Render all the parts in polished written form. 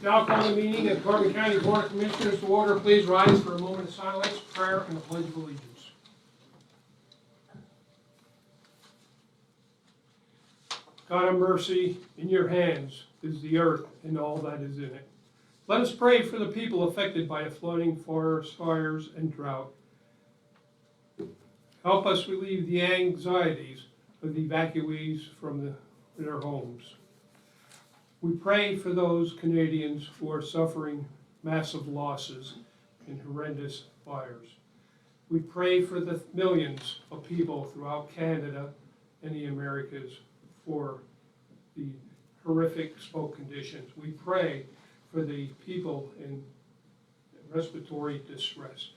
Now call the meeting of Corbin County Board of Commissioners to order. Please rise for a moment of silence, prayer, and the Pledge of Allegiance. God of mercy, in your hands is the earth and all that is in it. Let us pray for the people affected by the flooding, forest fires, and drought. Help us relieve the anxieties of the evacuees from their homes. We pray for those Canadians who are suffering massive losses in horrendous fires. We pray for the millions of people throughout Canada and the Americas for the horrific smoke conditions. We pray for the people in respiratory distress.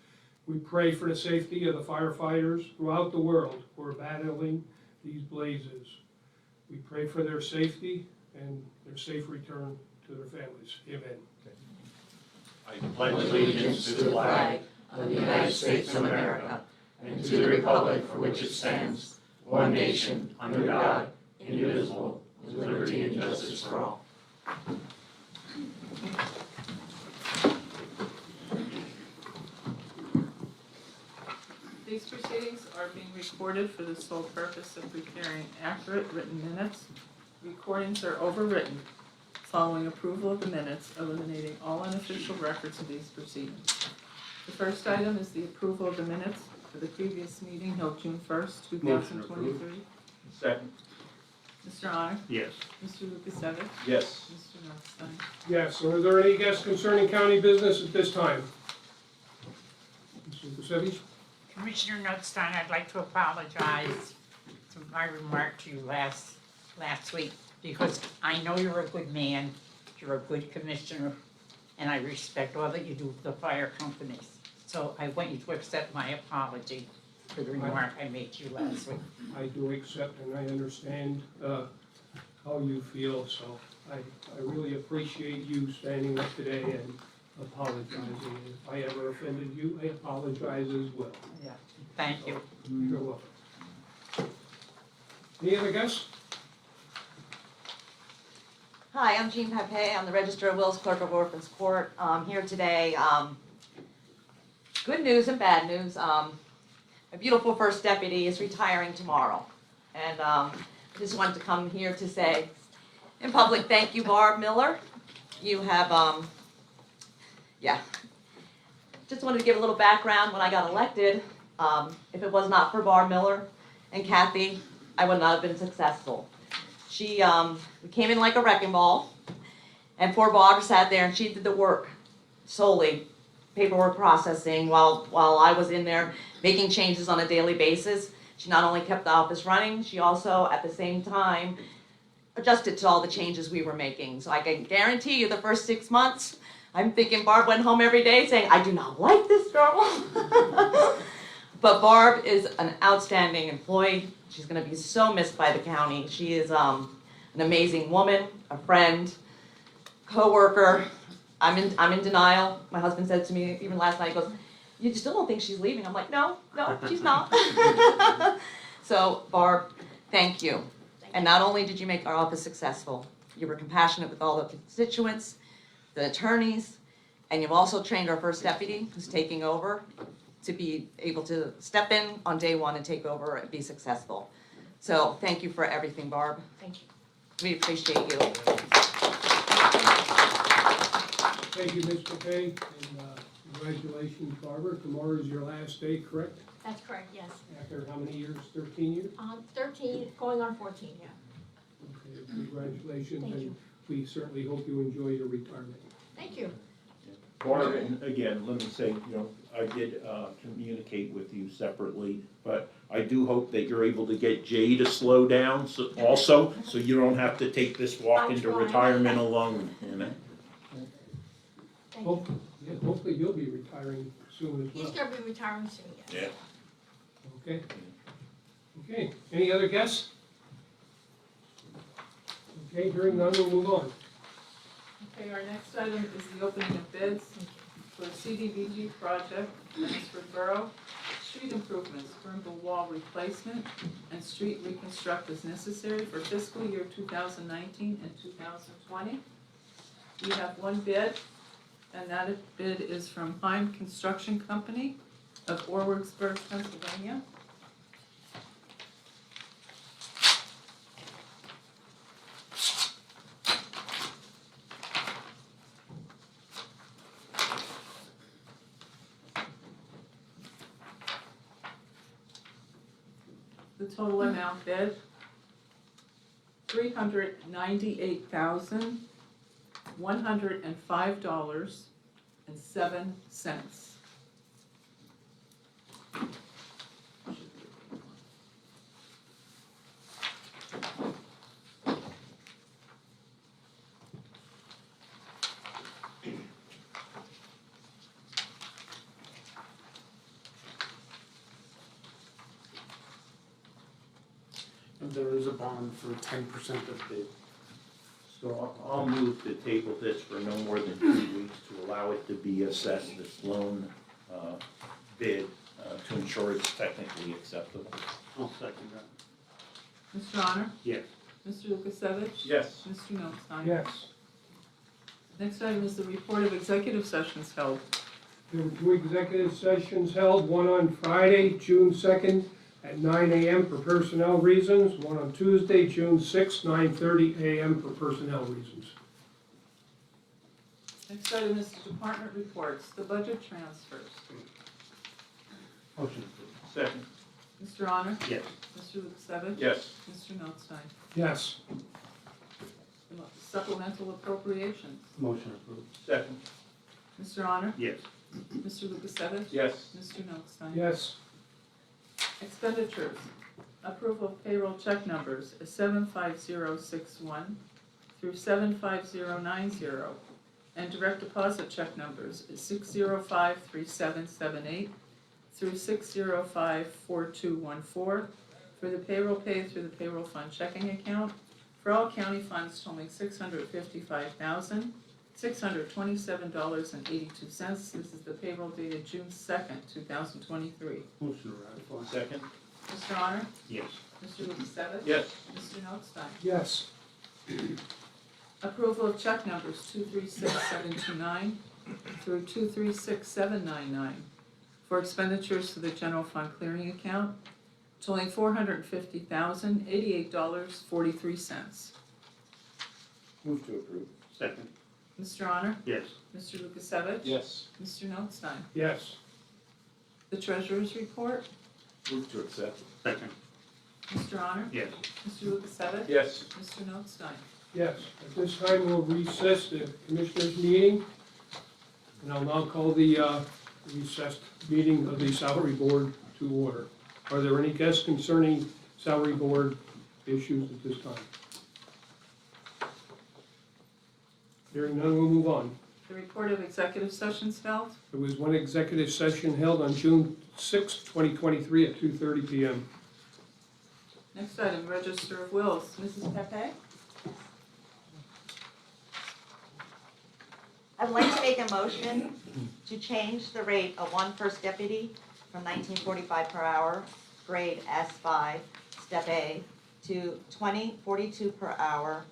We pray for the safety of the firefighters throughout the world who are battling these blazes. We pray for their safety and their safe return to their families. Amen. I pledge allegiance to the flag of the United States of America and to the republic for which it stands, one nation, under God, indivisible, with liberty and justice for all. These proceedings are being recorded for the sole purpose of preparing accurate written minutes. Recordings are overwritten. Following approval of the minutes, eliminating all unofficial records of these proceedings. The first item is the approval of the minutes for the previous meeting held June 1st, 2023. Second. Mr. Honor? Yes. Mr. Lukasevich? Yes. Mr. Notstein? Yes, are there any guests concerning county business at this time? Mr. Lukasevich? Commissioner Notstein, I'd like to apologize to my remark to you last week, because I know you're a good man, you're a good commissioner, and I respect all that you do for the fire companies. So I want you to accept my apology for the remark I made to you last week. I do accept and I understand how you feel, so I really appreciate you standing up today and apologizing. If I ever offended you, I apologize as well. Yeah, thank you. You're welcome. Any other guests? Hi, I'm Jean Pepe. I'm the Register of Wills, Clerk of Orphans Court. Here today. Good news and bad news. My beautiful first deputy is retiring tomorrow. And I just wanted to come here to say, in public, thank you, Barb Miller. You have, just wanted to give a little background. When I got elected, if it was not for Barb Miller and Kathy, I would not have been successful. She came in like a wrecking ball, and poor Barb sat there and she did the work solely, paperwork processing, while I was in there making changes on a daily basis. She not only kept the office running, she also at the same time adjusted to all the changes we were making. So I can guarantee you the first 6 months, I'm thinking Barb went home every day saying, I do not like this girl. But Barb is an outstanding employee. She's going to be so missed by the county. She is an amazing woman, a friend, co-worker. I'm in denial. My husband said to me even last night, he goes, you still don't think she's leaving? I'm like, no, she's not. So Barb, thank you. And not only did you make our office successful, you were compassionate with all the constituents, the attorneys, and you've also trained our first deputy who's taking over to be able to step in on day one and take over and be successful. So thank you for everything, Barb. Thank you. We appreciate you. Thank you, Ms. Pepe, and congratulations, Barbara. Tomorrow is your last day, correct? That's correct, yes. After how many years? 13 years? 13, going on 14, yeah. Okay, congratulations, Thank and you. we certainly hope you enjoy your retirement. Thank you. Barb, and again, let me say, I did communicate with you separately, but I do hope that you're able to get Jay to slow down also, so you don't have to take this walk I'm into trying. retirement alone, Thank you. Hopefully you'll be retiring soon as He's well. going to be retiring soon, yes. Okay. Okay, any other guests? Okay, hearing none, we'll move on. Okay, our next item is the opening of bids for the CDBG project, Mansford Borough, street improvements, Brimble wall replacement, and street reconstruct as necessary for fiscal year 2019 and 2020. We have one bid, and that bid is from Heim Construction Company of Orwigsburg, Pennsylvania. The total amount bid, $398,105.07. And there is a bond for 10% of bid. So I'll move to table this for no more than 2 weeks to allow it to be assessed, this loan bid, to ensure it's technically acceptable. I'll second that. Mr. Honor? Yes. Mr. Lukasevich? Yes. Mr. Notstein? Yes. Next item is the report of executive sessions held. There were 2 executive sessions held, one on Friday, June 2nd, at 9 a.m. for personnel reasons, one on Tuesday, June 6th, 9:30 a.m. for personnel reasons. Next item is the department reports, the budget transfers. Motion approved. Second. Mr. Honor? Yes. Mr. Lukasevich? Yes. Mr. Notstein? Yes. Supplemental appropriations. Motion approved. Second. Mr. Honor? Yes. Mr. Lukasevich? Yes. Mr. Notstein? Yes. Expenditures. Approval of payroll check numbers is 75061 through 75090, and direct deposit check numbers is 6053778 through 6054214 for the payroll paid through the payroll fund checking account for all county funds totaling $655,627.82. This is the payroll dated June 2nd, 2023. Motion to ratify. Second. Mr. Honor? Yes. Mr. Lukasevich? Yes. Mr. Notstein? Yes. Approval of check numbers 236729 through 236799 for expenditures to the general fund clearing account totaling $450,088.43. Move to approve. Second. Mr. Honor? Yes. Mr. Lukasevich? Yes. Mr. Notstein? Yes. The treasurer's report? Move to accept. Second. Mr. Honor? Yes. Mr. Lukasevich? Yes. Mr. Notstein? Yes. At this time, we'll recess the commissioners' meeting, and I'll now call the recessed meeting of the salary board to order. Are there any guests concerning salary board issues at this time? Hearing none, we'll move on. The report of executive sessions held. There was one executive session held on June 6, 2023 at 2:30 p.m. Next item, register of wills. Mrs. Pepe? I'd like to make a motion to change the rate of one first deputy from $19.45 per hour, grade S5, step A, to $20.42 per hour,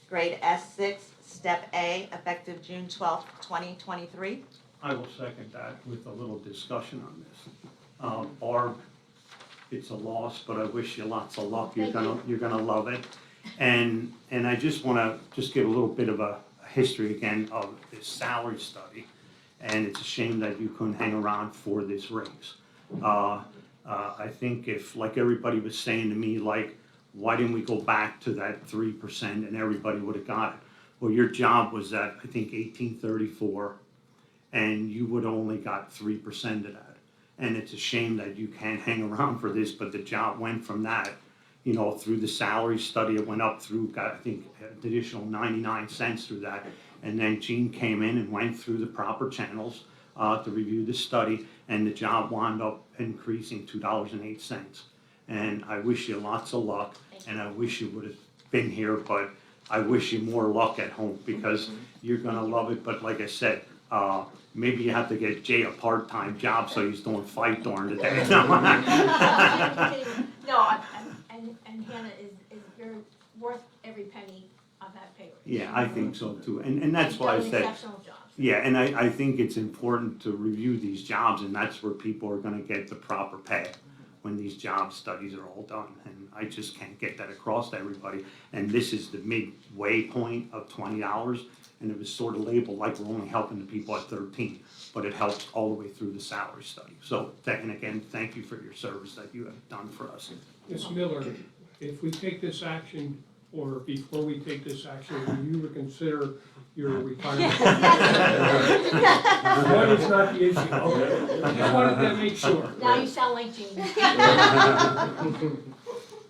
grade S6, step A, effective June 12th, 2023. I will second that with a little discussion on this. Barb, it's a loss, but I wish you lots of luck. You're gonna love it. And I just wanna give a little bit of a history again of this salary study. And it's a shame that you couldn't hang around for this raise. I think if, like everybody was saying to me, like, why didn't we go back to that 3% and everybody would have got it? Well, your job was at, I think, 1834, and you would only got 3% of that. And it's a shame that you can't hang around for this, but the job went from that, you know, through the salary study, it went up through, got, I think, an additional 99 cents through that. And then Gene came in and went through the proper channels to review the study, and the job wound up increasing $2.08. And I wish you lots of luck, and I wish you would have been here, but I wish you more luck at home, because you're gonna love it. But like I said, maybe you have to get Jay a part-time job so he's doing fight during the day. No, and Hannah is, you're worth every penny of that pay raise. Yeah, I think so too, and that's You've why I done an said, exceptional job. yeah, and I think it's important to review these jobs, and that's where people are gonna get the proper pay when these job studies are all done, and I just can't get that across to everybody. And this is the midway point of $20, and it was sort of labeled like we're only helping the people at 13, but it helps all the way through the salary study. So, and again, thank you for your service that you have done for us. Ms. Miller, if we take this action, or before we take this action, will you reconsider your retirement? That is not the issue, okay? I just wanted to make sure. Now you sound like Gene.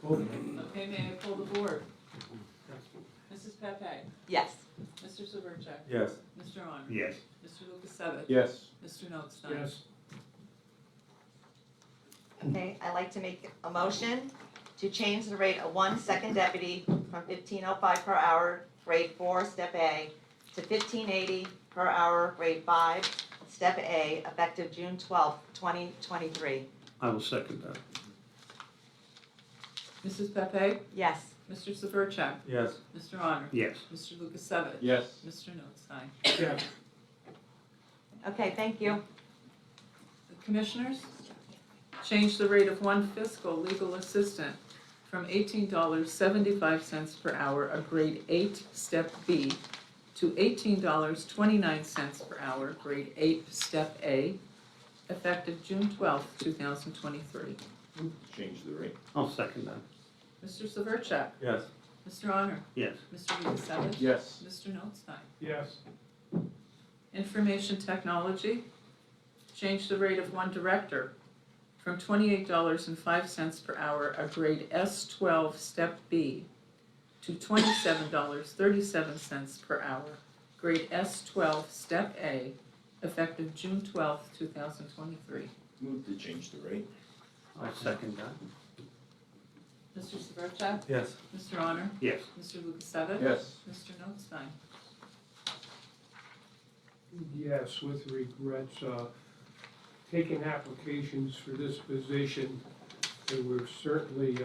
Okay, may I pull the board? Mrs. Pepe, Yes. Mr. Severcek, Yes. Mr. Honor, Yes. Mr. Lukasevich. Yes. Mr. Notstein. Yes, Okay, I'd like to make a motion to change the rate of 1 second deputy from $15.05 per hour, grade 4, step A, to $15.80 per hour, grade 5, step A, effective June 12th, 2023. I will second that. Mrs. Pepe, Yes. Mr. Severcek, Yes. Mr. Honor, Yes. Mr. Lukasevich. Yes. Mr. Notstein. yes, Okay, thank you. The Commissioners, change the rate of one fiscal legal assistant from $18.75 per hour, a grade 8, step B, to $18.29 per hour, grade 8, step A, effective June 12th, 2023. Change the rate. I'll second that. Mr. Severcek, Yes. Mr. Honor, Yes. Mr. Lukasevich. Yes. Mr. Notstein. yes, Information technology, change the rate of one director from $28.05 per hour, a grade S12, step B, to $27.37 per hour, grade S12, step A, effective June 12th, 2023. Move to change the rate. I'll second that. Mr. Severcek, Yes. Mr. Honor, Yes. Mr. Lukasevich. Yes. Mr. Notstein. yes, with regrets, taking applications for this position, there were certainly,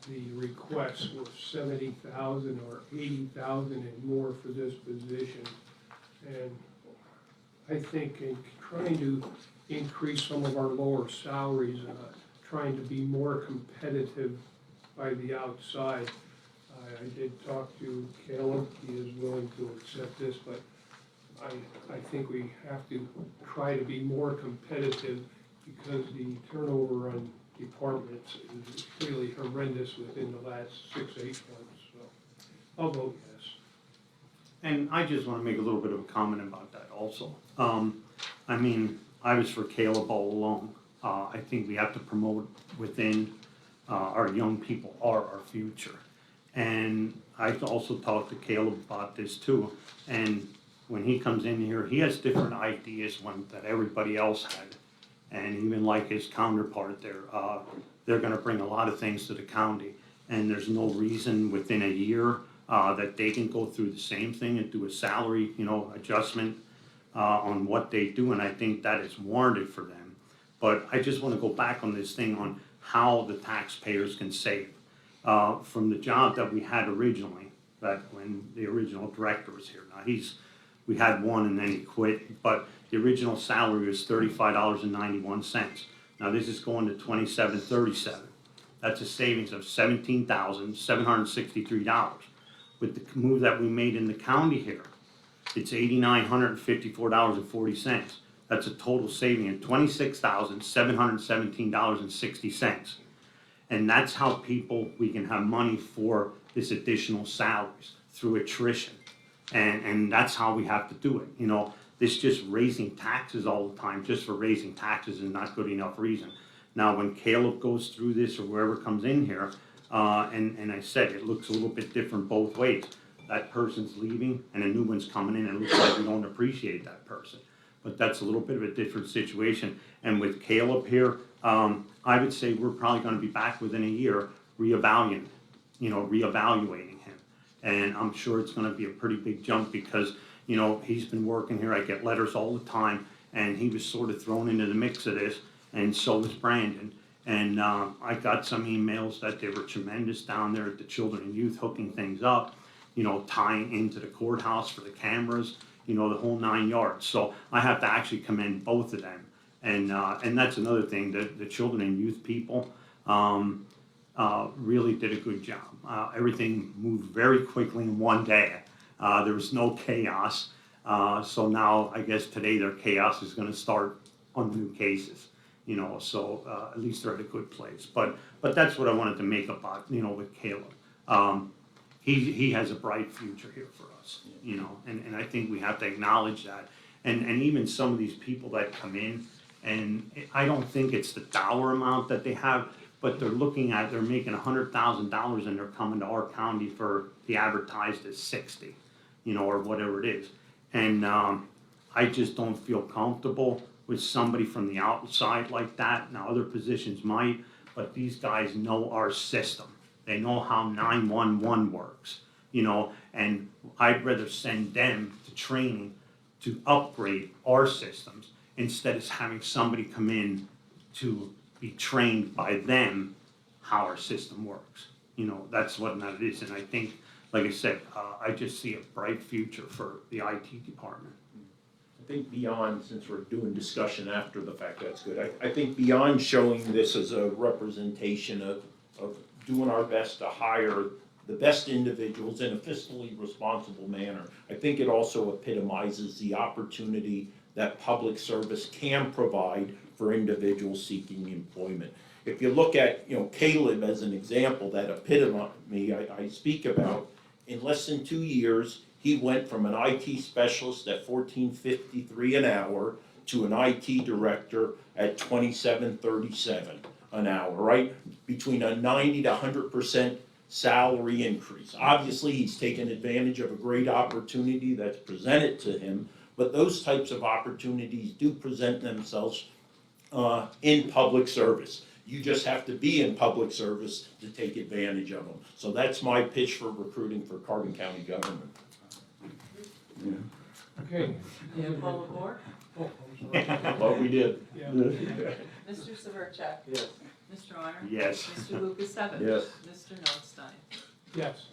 the requests were 70,000 or 80,000 and more for this position. And I think in trying to increase some of our lower salaries, trying to be more competitive by the outside. I did talk to Caleb, he is willing to accept this, but I think we have to try to be more competitive because the turnover on departments is really horrendous within the last 6-8 months, so I'll vote yes. And I just wanna make a little bit of a comment about that also. I mean, I was for Caleb all along. I think we have to promote within, our young people are our future. And I also talked to Caleb about this too, and when he comes in here, he has different ideas that everybody else had. And even like his counterpart there, they're gonna bring a lot of things to the county. And there's no reason within a year, that they can go through the same thing and do a salary, adjustment, on what they do, and I think that is warranted for them. But I just wanna go back on this thing on how the taxpayers can save. From the job that we had originally, that when the original director was here. Now we had one and then he quit, but the original salary was $35.91. Now this is going to $27.37. That's a savings of $17,763. With the move that we made in the county here, it's $8,954.40. That's a total saving of $26,717.60. And that's how we can have money for this additional salaries through attrition. And that's how we have to do it, This just raising taxes all the time, just for raising taxes is not good enough reason. Now, when Caleb goes through this or whoever comes in here, and I said, it looks a little bit different both ways. That person's leaving and a new one's coming in and it looks like we don't appreciate that person. But that's a little bit of a different situation. And with Caleb here, I would say we're probably gonna be back within a year reevaluating him. And I'm sure it's gonna be a pretty big jump because, he's been working here, I get letters all the time, and he was sort of thrown into the mix of this, and so was Brandon. And I got some emails that they were tremendous down there at the Children and Youth hooking things up. tying into the courthouse for the cameras, the whole 9 yards. So I have to actually commend both of them. And that's another thing, the children and youth people really did a good job. Everything moved very quickly in one day. There was no chaos. So now, I guess today their chaos is gonna start on the new cases, so at least they're at a good place. But that's what I wanted to make about, with Caleb. He has a bright future here for us, and I think we have to acknowledge that. And even some of these people that come in, and I don't think it's the dollar amount that they have, but they're making $100,000 and they're coming to our county for the advertised as 60, or whatever it is. And I just don't feel comfortable with somebody from the outside like that. Now, other positions might, but these guys know our system. They know how 911 works, and I'd rather send them to training to upgrade our systems instead of having somebody come in to be trained by them how our system works. That's what that is. And I think, like I said, I just see a bright future for the IT department. I think beyond, since we're doing discussion after the fact, that's good. I think beyond showing this as a representation of doing our best to hire the best individuals in a fiscally responsible manner, I think it also epitomizes the opportunity that public service can provide for individuals seeking employment. If you look at, Caleb as an example, that epitome I speak about, in less than 2 years, he went from an IT specialist at $14.53 an hour to an IT director at $27.37 an hour, right? Between a 90 to 100% salary increase. Obviously, he's taken advantage of a great opportunity that's presented to him, but those types of opportunities do present themselves in public service. You just have to be in public service to take advantage of them. So that's my pitch for recruiting for Carbon County government. Okay. Leopold Moore, Oh, I'm sorry. What we did. Yeah. Mr. Severcek. Yes. Mr. Honor? Yes. Mr. Lukasevich? Yes. Mr. Notstein? Yes,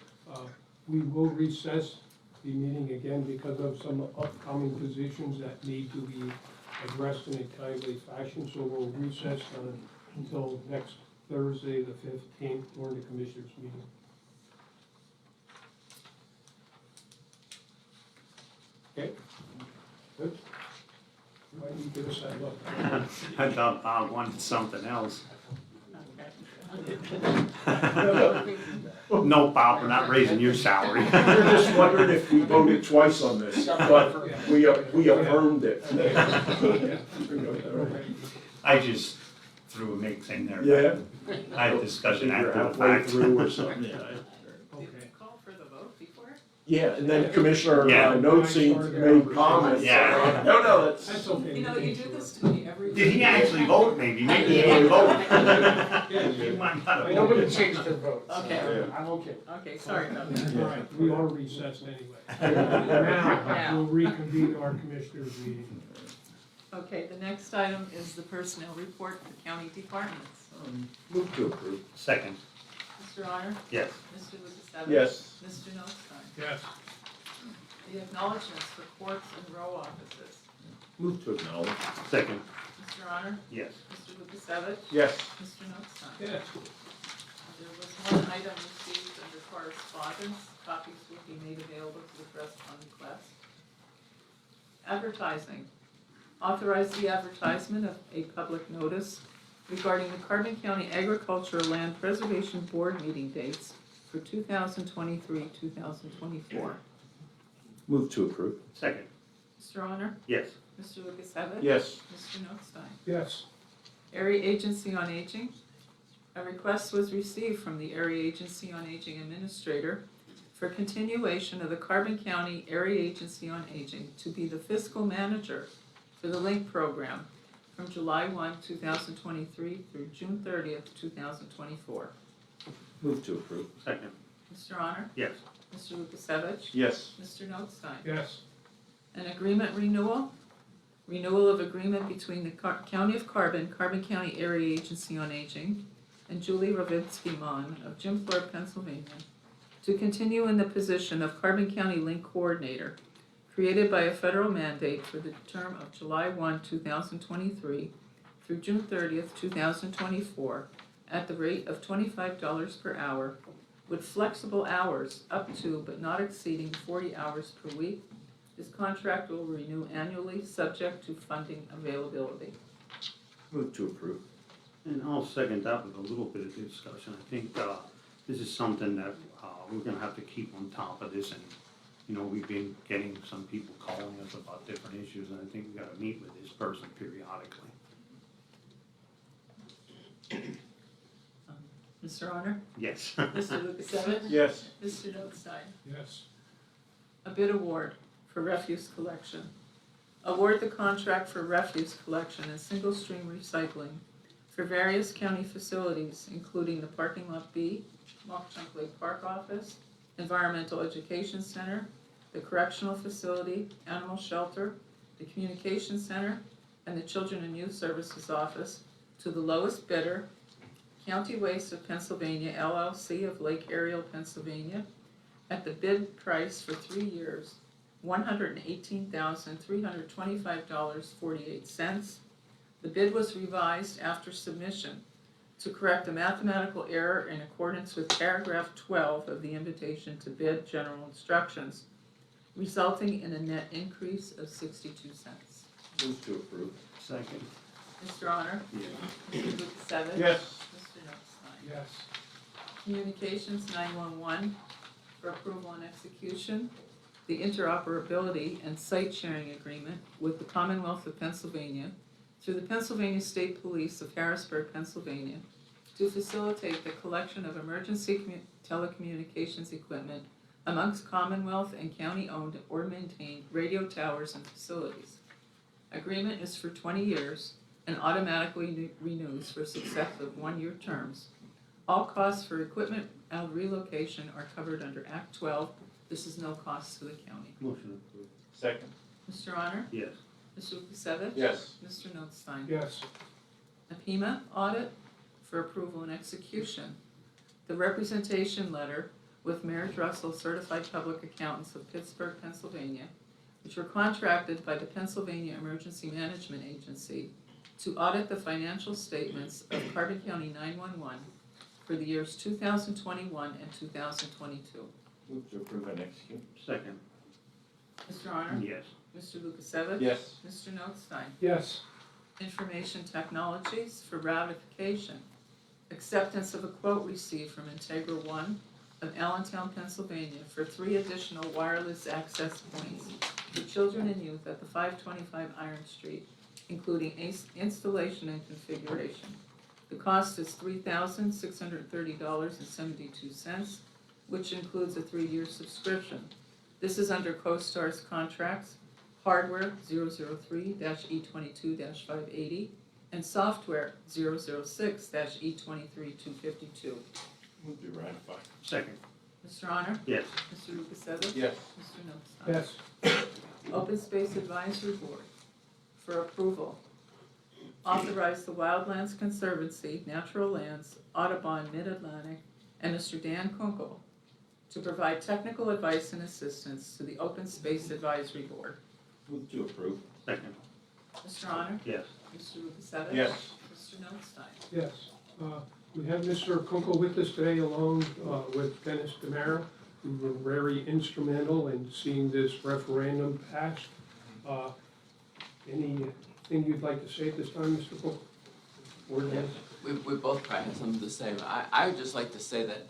we will recess the meeting again because of some upcoming positions that need to be addressed in a timely fashion. So we'll recess until next Thursday, the 15th, during the commissioners' meeting. Okay, good. Why don't you give us that look? I thought Bob wanted something else. No, Bob, we're not raising your salary. We're just wondering if we voted twice on this, but we affirmed it. I just threw a mix in there. Yeah. I had discussion You're after the halfway fact. through or something, yeah. Okay. Call for the vote before? Yeah, and then Commissioner Yeah. Notstein made comments. Yeah. No, that's. That's okay. You know, you do this to me every. Did he actually vote, maybe? Maybe he didn't vote. He might not have Nobody voted. changed their votes. Okay. I'm okay. Okay, sorry about that. All right, we are recessed anyway. Now, we'll reconvene our commissioners' meeting. Okay, the next item is the personnel report for county departments. Move to approve. Second, Mr. Honor? yes. Mr. Lukasevich? Yes. Mr. Notstein? Yes. The acknowledgements for courts and row offices. Move to acknowledge. Second, Mr. Honor? yes. Mr. Lukasevich? Yes. Mr. Notstein? Yes. There was one item received under correspondence. Copies will be made available to the press upon request. Advertising. Authorize the advertisement of a public notice regarding the Carbon County Agricultural Land Preservation Board meeting dates for 2023, 2024. Move to approve. Second, Mr. Honor? yes. Mr. Lukasevich? Yes. Mr. Notstein? Yes. Area Agency on Aging. A request was received from the Area Agency on Aging Administrator for continuation of the Carbon County Area Agency on Aging to be the fiscal manager for the LINK program from July 1, 2023 through June 30th, 2024. Move to approve. Second, Mr. Honor? yes. Mr. Lukasevich? Yes. Mr. Notstein? Yes. An agreement renewal. Renewal of agreement between the County of Carbon County Area Agency on Aging, and Julie Ravinsky-Mon of Jim Thorpe, Pennsylvania, to to continue in the position of Carbon County Link Coordinator, created by a federal mandate for the term of July 1, 2023 through June 30th, 2024, at the rate of $25 per hour, with flexible hours up to but not exceeding 40 hours per week. This contract will renew annually, subject to funding availability. Move to approve. And I'll second that with a little bit of discussion. I think this is something that we're gonna have to keep on top of this, and, you know, we've been getting some people calling us about different issues, and I think we gotta meet with this person periodically. Mr. Honor? Yes. Mr. Lukasevich? Yes. Mr. Notstein? Yes. A bid award for refuse collection. Award the contract for refuse collection and single stream recycling for various county facilities, including the Parking Lot B, Mock Chunk Lake Park Office, Environmental Education Center, the Correctional Facility, Animal Shelter, the Communication Center, and the Children and Youth Services Office, to the lowest bidder, County Waste of Pennsylvania LLC of Lake Ariel, Pennsylvania, at the bid price for 3 years, $118,325.48. The bid was revised after submission to correct a mathematical error in accordance with paragraph 12 of the invitation to bid general instructions, resulting in a net increase of 62 cents. Move to approve. Second. Mr. Honor? Yeah. Mr. Lukasevich? Yes. Mr. Notstein? Yes. Communications 911 for approval and execution, the interoperability and site sharing agreement with the Commonwealth of Pennsylvania through the Pennsylvania State Police of Harrisburg, Pennsylvania, to facilitate the collection of emergency telecommunications equipment amongst Commonwealth and county-owned or maintained radio towers and facilities. Agreement is for 20 years and automatically renews for successive one-year terms. All costs for equipment relocation are covered under Act 12. This is no cost to the county. Motion approved. Second. Mr. Honor? Yes. Mr. Lukasevich? Yes. Mr. Notstein? Yes. A PIMA audit for approval and execution. The representation letter with Mayor Russell, Certified Public Accountants of Pittsburgh, Pennsylvania, which were contracted by the Pennsylvania Emergency Management Agency to audit the financial statements of Carbon County 911 for the years 2021 and 2022. Move to approve and execute. Second. Mr. Honor? Yes. Mr. Lukasevich? Yes. Mr. Notstein? Yes. Information Technologies for ratification. Acceptance of a quote received from Integra One of Allentown, Pennsylvania for 3 additional wireless access points for children and youth at the 525 Iron Street, including installation and configuration. The cost is $3,630.72, which includes a 3-year subscription. This is under CoStar's contracts, hardware 003-E22-580, and software 006-E23252. Move to ratify. Second. Mr. Honor? Yes. Mr. Lukasevich? Yes. Mr. Notstein? Yes. Open Space Advisory Board for approval. Authorize the Wildlands Conservancy, Natural Lands, Audubon, Mid-Atlantic, and Mr. Dan Kunkel to provide technical advice and assistance to the Open Space Advisory Board. Move to approve. Second. Mr. Honor? Yes. Mr. Lukasevich? Yes. Mr. Notstein? Yes. We have Mr. Kunkel with us today along with Dennis DeMera, who were very instrumental in seeing this referendum passed. Anything you'd like to say at this time, Mr. Kunkel? Or Dennis? We both probably have something to say. I would just like to say that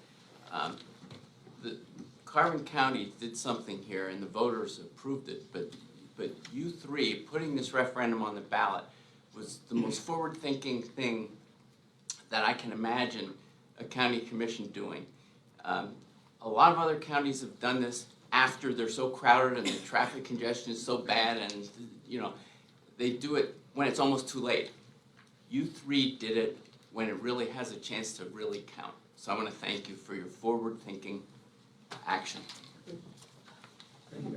the Carbon County did something here and the voters approved it, but you three putting this referendum on the ballot was the most forward-thinking thing that I can imagine a county commission doing. A lot of other counties have done this after they're so crowded and the traffic congestion is so bad, and they do it when it's almost too late. You three did it when it really has a chance to really count. So I want to thank you for your forward-thinking action.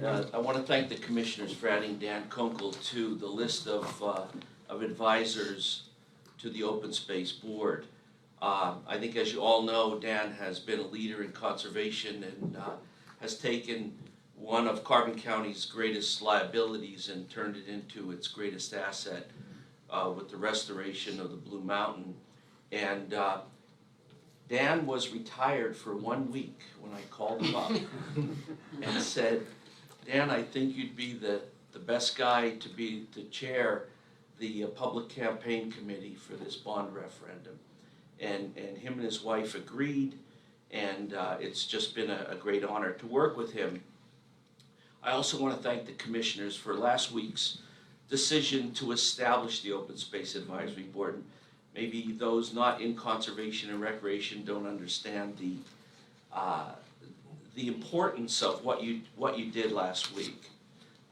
I want to thank the commissioners for adding Dan Kunkel to the list of advisors to the Open Space Board. I think as you all know, Dan has been a leader in conservation and has taken one of Carbon County's greatest liabilities and turned it into its greatest asset with the restoration of the Blue Mountain. And Dan was retired for 1 week when I called him up and said, Dan, I think you'd be the best guy to chair the public campaign committee for this bond referendum. And him and his wife agreed, and it's just been a great honor to work with him. I also want to thank the commissioners for last week's decision to establish the Open Space Advisory Board. And maybe those not in conservation and recreation don't understand the importance of what you did last week.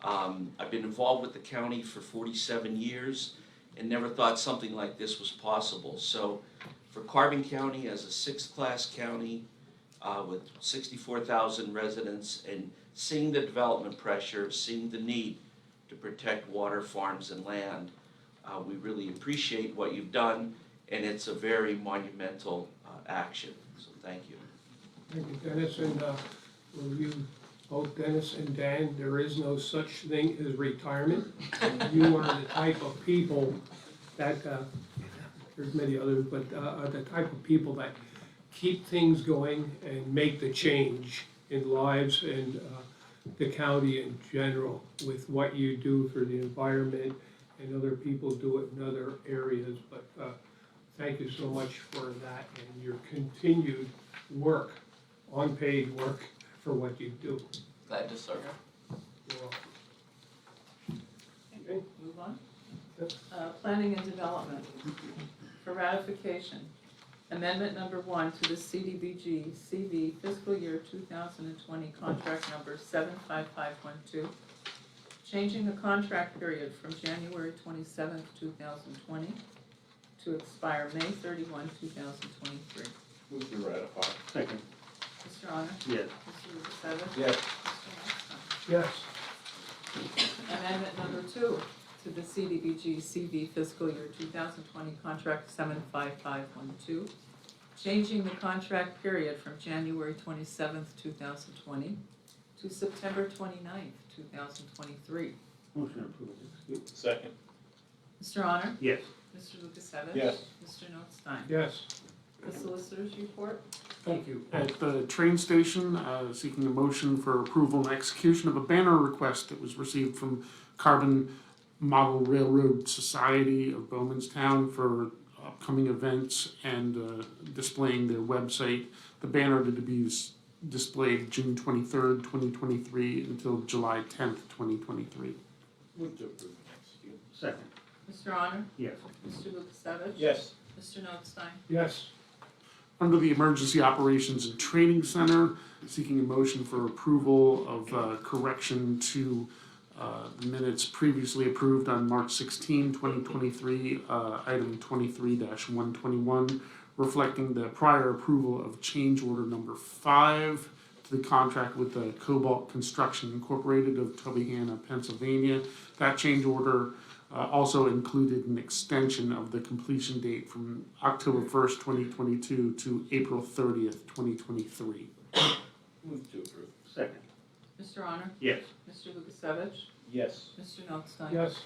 I've been involved with the county for 47 years and never thought something like this was possible. So for Carbon County as a sixth-class county with 64,000 residents and seeing the development pressure, seeing the need to protect water, farms, and land, we really appreciate what you've done, and it's a very monumental action. So thank you. Thank you, Dennis, and for you, both Dennis and Dan, there is no such thing as retirement. You are the type of people that, there's many others, but are the type of people that keep things going and make the change in lives and the county in general with what you do for the environment, and other people do it in other areas. But thank you so much for that and your continued work, unpaid work, for what you do. Glad to serve. You're welcome. Okay. Move on. Yep. Planning and development. For ratification, amendment number 1 to the CDBG CV fiscal year 2020 contract number 75512, changing the contract period from January 27th, 2020 to expire May 31, 2023. Move to ratify. Second. Mr. Honor? Yes. Mr. Lukasevich? Yes. Mr. Notstein? Yes. Amendment number 2 to the CDBG CV fiscal year 2020 contract 75512, changing the contract period from January 27th, 2020 to September 29th, 2023. Motion approved. Second. Mr. Honor? Yes. Mr. Lukasevich? Yes. Mr. Notstein? Yes. The solicitors report? Thank you. At the train station, seeking a motion for approval and execution of a banner request that was received from Carbon Model Railroad Society of Bowmanstown for upcoming events and displaying their website. The banner to be displayed June 23rd, 2023 until July 10th, 2023. Move to approve and execute. Second. Mr. Honor? Yes. Mr. Lukasevich? Yes. Mr. Notstein? Yes. Under the Emergency Operations and Training Center, seeking a motion for approval of correction to the minutes previously approved on March 16, 2023, item 23-121, reflecting the prior approval of change order number 5 to the contract with the Cobalt Construction Incorporated of Tobyhanna, Pennsylvania. That change order also included an extension of the completion date from October 1st, 2022 to April 30th, 2023. Move to approve. Second. Mr. Honor? Yes. Mr. Lukasevich? Yes. Mr. Notstein? Yes.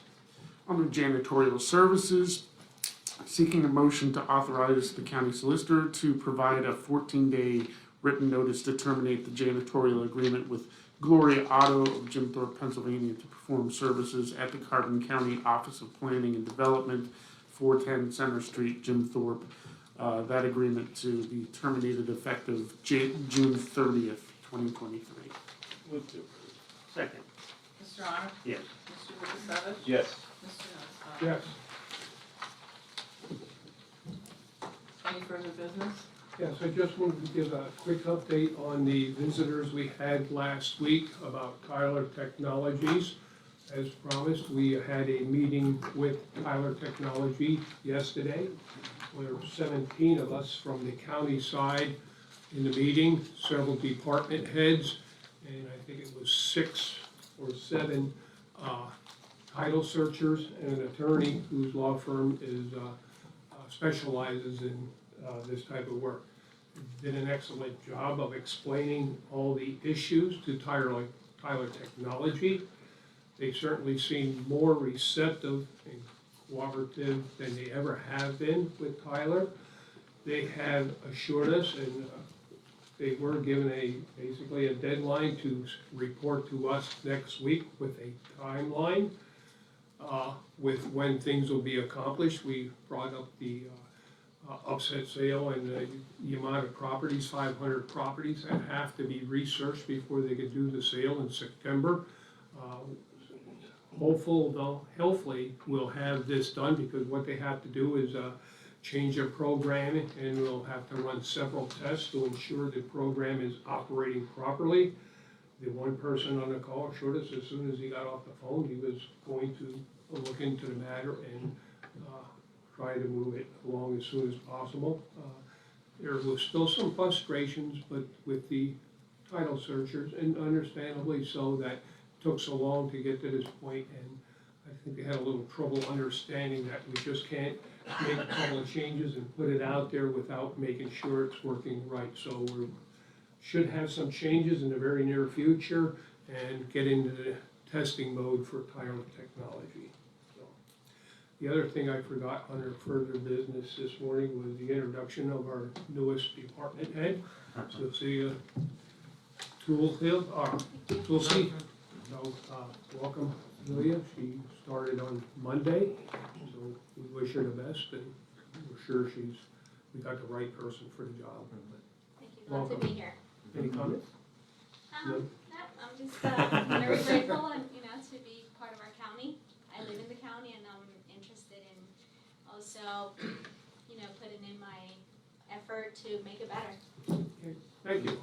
Under janitorial services, seeking a motion to authorize the county solicitor to provide a 14-day written notice to terminate the janitorial agreement with Gloria Auto of Jim Thorpe, Pennsylvania, to perform services at the Carbon County Office of Planning and Development, 410 Center Street, Jim Thorpe. That agreement to be terminated effective June 30th, 2023. Move to approve. Second. Mr. Honor? Yes. Mr. Lukasevich? Yes. Mr. Notstein? Yes. Any further business? Yes, I just wanted to give a quick update on the visitors we had last week about Tyler Technologies. As promised, we had a meeting with Tyler Technology yesterday. There were 17 of us from the county side in the meeting, several department heads, and I think it was 6 or 7 title searchers and an attorney whose law firm is specializes in this type of work. Did an excellent job of explaining all the issues to Tyler Technology. They certainly seem more receptive and cooperative than they ever have been with Tyler. They have assured us, and they were given basically a deadline to report to us next week with a timeline with when things will be accomplished. We brought up the upset sale and the amount of properties, 500 properties that have to be researched before they could do the sale in September. Hopefully we'll have this done, because what they have to do is change their programming, and we'll have to run several tests to ensure the program is operating properly. The one person on the call assured us as soon as he got off the phone, he was going to look into the matter and try to move it along as soon as possible. There was still some frustrations, but with the title searchers, and understandably so, that it took so long to get to this point, and I think they had a little trouble understanding that we just can't make a couple of changes and put it out there without making sure it's working right. So we should have some changes in the very near future and get into the testing mode for Tyler Technology. So, the other thing I forgot under further business this morning was the introduction of our newest department head. So see Tulsi. So welcome, Julia. She started on Monday, so we wish her the best, and we're sure we got the right person for the job. Thank you, glad to be here. Any comments? No, I'm just very grateful and, to be part of our county. I live in the county, and I'm interested in also, putting in my effort to make it better. Okay, thank you.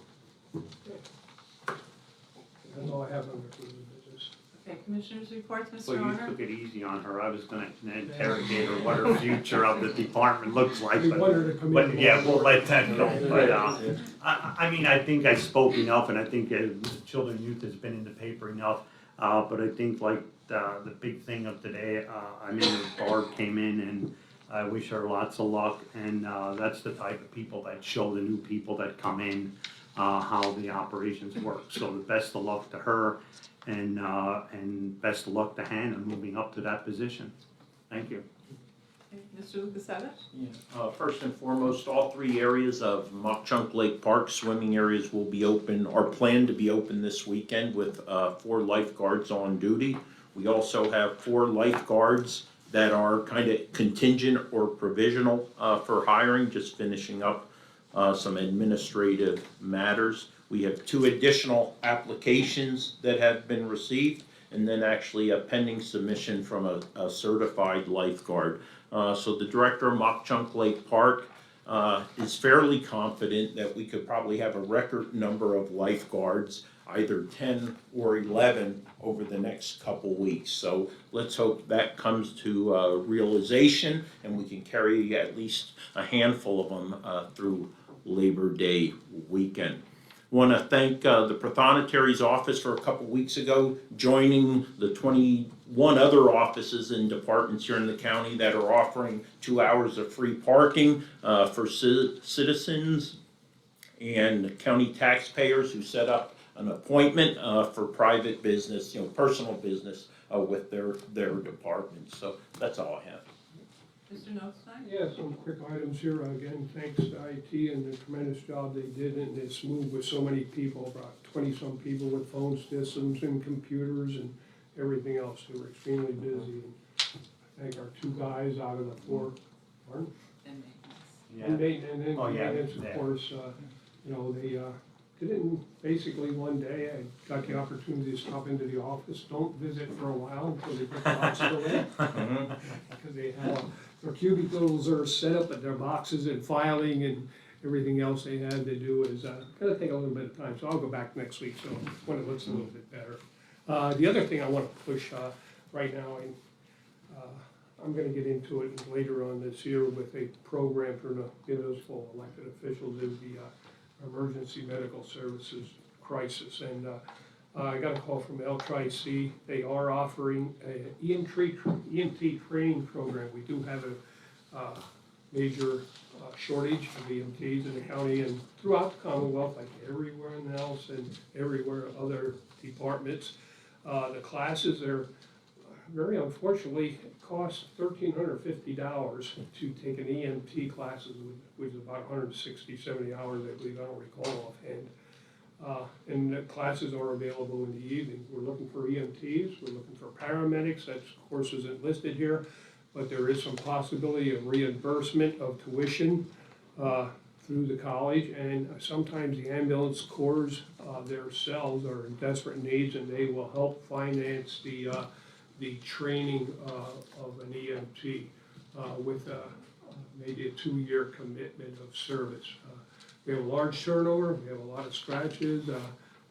That's all I have under further business. Okay, Commissioners' reports, Mr. Well, you Honor? took it easy on her. I was gonna interrogate her what her future of the department looks like, We want her to come in. yeah, we'll let that go. But, I mean, I think I spoke enough, and I think Children and Youth has been in the paper enough. But I think like the big thing of today, I mean, Barb came in, and I wish her lots of luck. And that's the type of people that show the new people that come in how the operations work. So the best of luck to her, and best of luck to Hannah moving up to that position. Thank you. Okay, Mr. Lukasevich? First and foremost, all three areas of Mock Chunk Lake Park swimming areas will be open, or planned to be open this weekend, with 4 lifeguards on duty. We also have 4 lifeguards that are kind of contingent or provisional for hiring, just finishing up some administrative matters. We have 2 additional applications that have been received, and then actually a pending submission from a certified lifeguard. So the director of Mock Chunk Lake Park is fairly confident that we could probably have a record number of lifeguards, either 10 or 11, over the next couple weeks. So let's hope that comes to realization, and we can carry at least a handful of them through Labor Day weekend. Want to thank the Prothonotary office for a couple weeks ago joining the 21 other offices and departments here in the county that are offering 2 hours of free parking for citizens and county taxpayers who set up an appointment for private business, personal business with their departments. So that's all I have. Mr. Notstein? Yeah, some quick items here. Again, thanks to IT and the tremendous job they did, and it's moved with so many people, about 20-some people with phone systems and computers and everything else. They were extremely busy. And I thank our 2 guys out of the 4. Pardon? And And then Oh, yeah, maintenance, of yeah. course, they did it basically one day. I got the opportunity to stop into the office. Don't visit for a while until they put the boxes away. Because they have, their cubicles are set up at their boxes and filing and everything else they had to do is gonna take a little bit of time. So I'll go back next week, so when it looks a little bit better. The other thing I want to push right now, and I'm gonna get into it later on this year with a program for the municipal elected officials, is the emergency medical services crisis. And I got a call from LTRIC. They are offering an ENT training program. We do have a major shortage of EMTs in the county and throughout the Commonwealth, like everywhere else and everywhere other departments. The classes are very unfortunately cost $1,350 to take an EMT classes, which is about 160, 70 hours, I believe, I don't recall offhand. And the classes are available in the evening. We're looking for EMTs, we're looking for paramedics, that of course isn't listed here, but there is some possibility of reimbursement of tuition through the college, and sometimes the ambulance corps themselves are in desperate needs, and they will help finance the training of an EMT with maybe a 2-year commitment of service. We have a large turnover, we have a lot of scratches,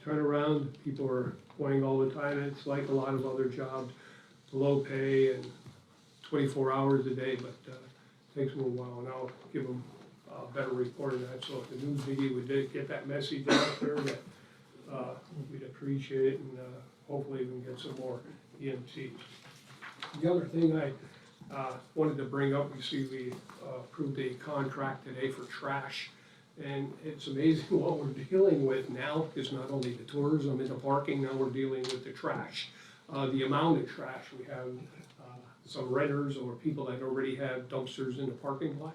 turnaround, people are going all the time, and it's like a lot of other jobs, low pay and 24 hours a day, but takes them a while, and I'll give them a better report of that, so if the news media would get that message out there, that we'd appreciate it, and hopefully we can get some more EMTs. The other thing I wanted to bring up, we approved a contract today for trash. And it's amazing what we're dealing with now is not only the tourism and the parking, now we're dealing with the trash. The amount of trash, we have some renters or people that already have dumpsters in the parking lot,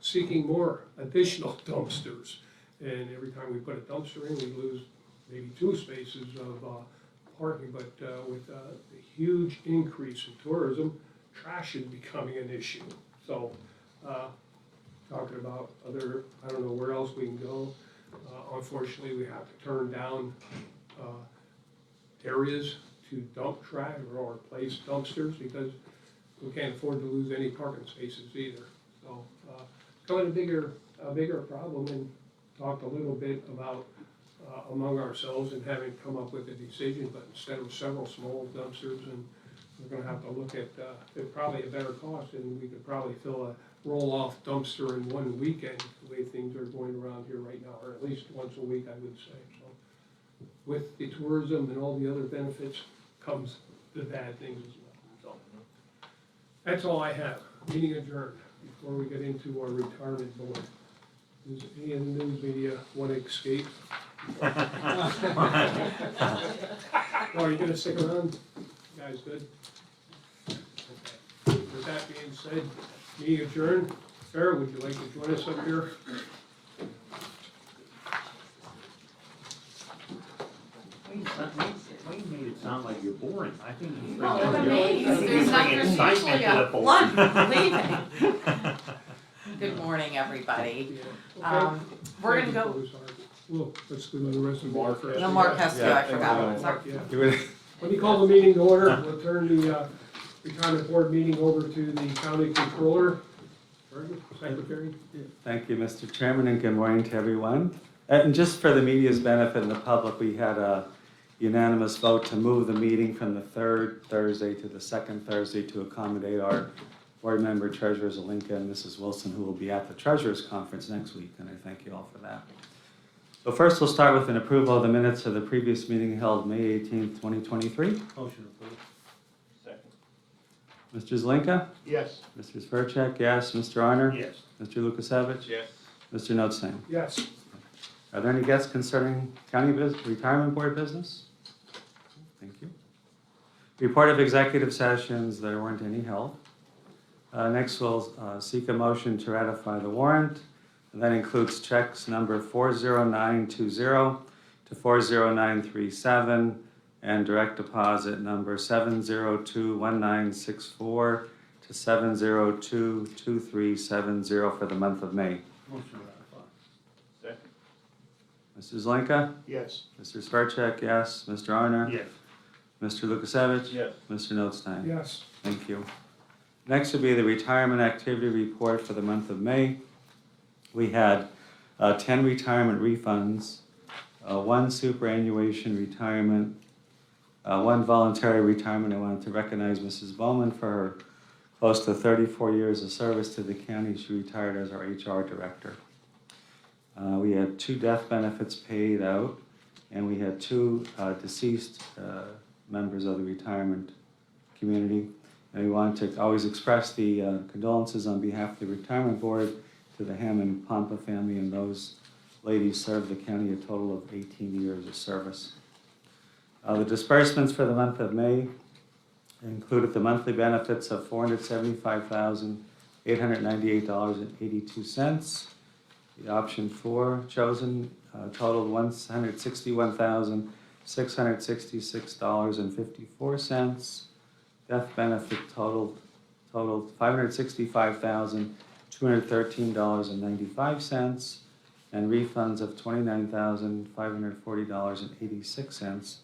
seeking more additional dumpsters. And every time we put a dumpster in, we lose maybe 2 spaces of parking, but with the huge increase in tourism, trash is becoming an issue. So, talking about other, I don't know where else we can go. Unfortunately, we have to turn down areas to dump trash or place dumpsters because we can't afford to lose any parking spaces either. So, got a bigger problem, and talked a little bit about among ourselves and having come up with a decision, but instead of several small dumpsters, and we're gonna have to look at probably a better cost, and we could probably fill a roll-off dumpster in one weekend, the way things are going around here right now, or at least once a week, I would say. So, with the tourism and all the other benefits comes the bad things as well. So, that's all I have. Meeting adjourned. Before we get into our retirement board, does any of the news media want to escape? Are you gonna stick around? You guys good? Okay. With that being said, meeting adjourned. Sarah, would you like to join us up here? Why you made it sound like you're boring? I think you Oh, bring amazing. there's excitement to the board. One leaving. Good morning, everybody. Okay. We're gonna go, Well, let's do the rest of the meeting first. no, Mark has to, I forgot. Mark, yeah. Let me call the meeting to order. We'll turn the retirement board meeting over to the county controller. Secretary. Thank you, Mr. Chairman, and good morning to everyone. And just for the media's benefit and the public, we had a unanimous vote to move the meeting from the 3rd Thursday to the 2nd Thursday to accommodate our board member treasurers, Alinka and Mrs. Wilson, who will be at the treasurers conference next week, and I thank you all for that. So first, we'll start with an approval of the minutes of the previous meeting held May 18th, 2023. Motion approved. Second. Mr. Zelinka? Yes. Mr. Svercek, yes. Mr. Arner? Yes. Mr. Lukasevich? Yes. Mr. Notstein? Yes. Are there any guests concerning county retirement board business? Thank you. Report of executive sessions, there weren't any held. Next, we'll seek a motion to ratify the warrant. And that includes checks number 40920 to 40937 and direct deposit number 7021964 to 7022370 for the month of May. Motion to ratify. Second. Mr. Zelinka? Yes. Mr. Svercek, yes. Mr. Arner? Yes. Mr. Lukasevich? Yes. Mr. Notstein? Yes. Thank you. Next would be the retirement activity report for the month of May. We had 10 retirement refunds, 1 superannuation retirement, 1 voluntary retirement. I wanted to recognize Mrs. Bowman for her close to 34 years of service to the county. She retired as our HR director. We had 2 death benefits paid out, and we had 2 deceased members of the retirement community. And we want to always express the condolences on behalf of the retirement board to the Hammond Pompa family, and those ladies served the county a total of 18 years of service. The disbursements for the month of May included the monthly benefits of $475,898.82. The option 4 chosen totaled $161,666.54. Death benefit totaled $565,213.95, and refunds of $29,540.86,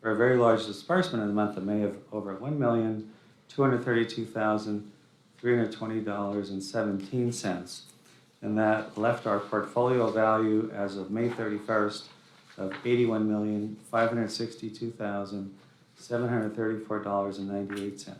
for a very large disbursement in the month of May of over $1,232,320.17. And that left our portfolio value as of May 31st of $81,562,734.98.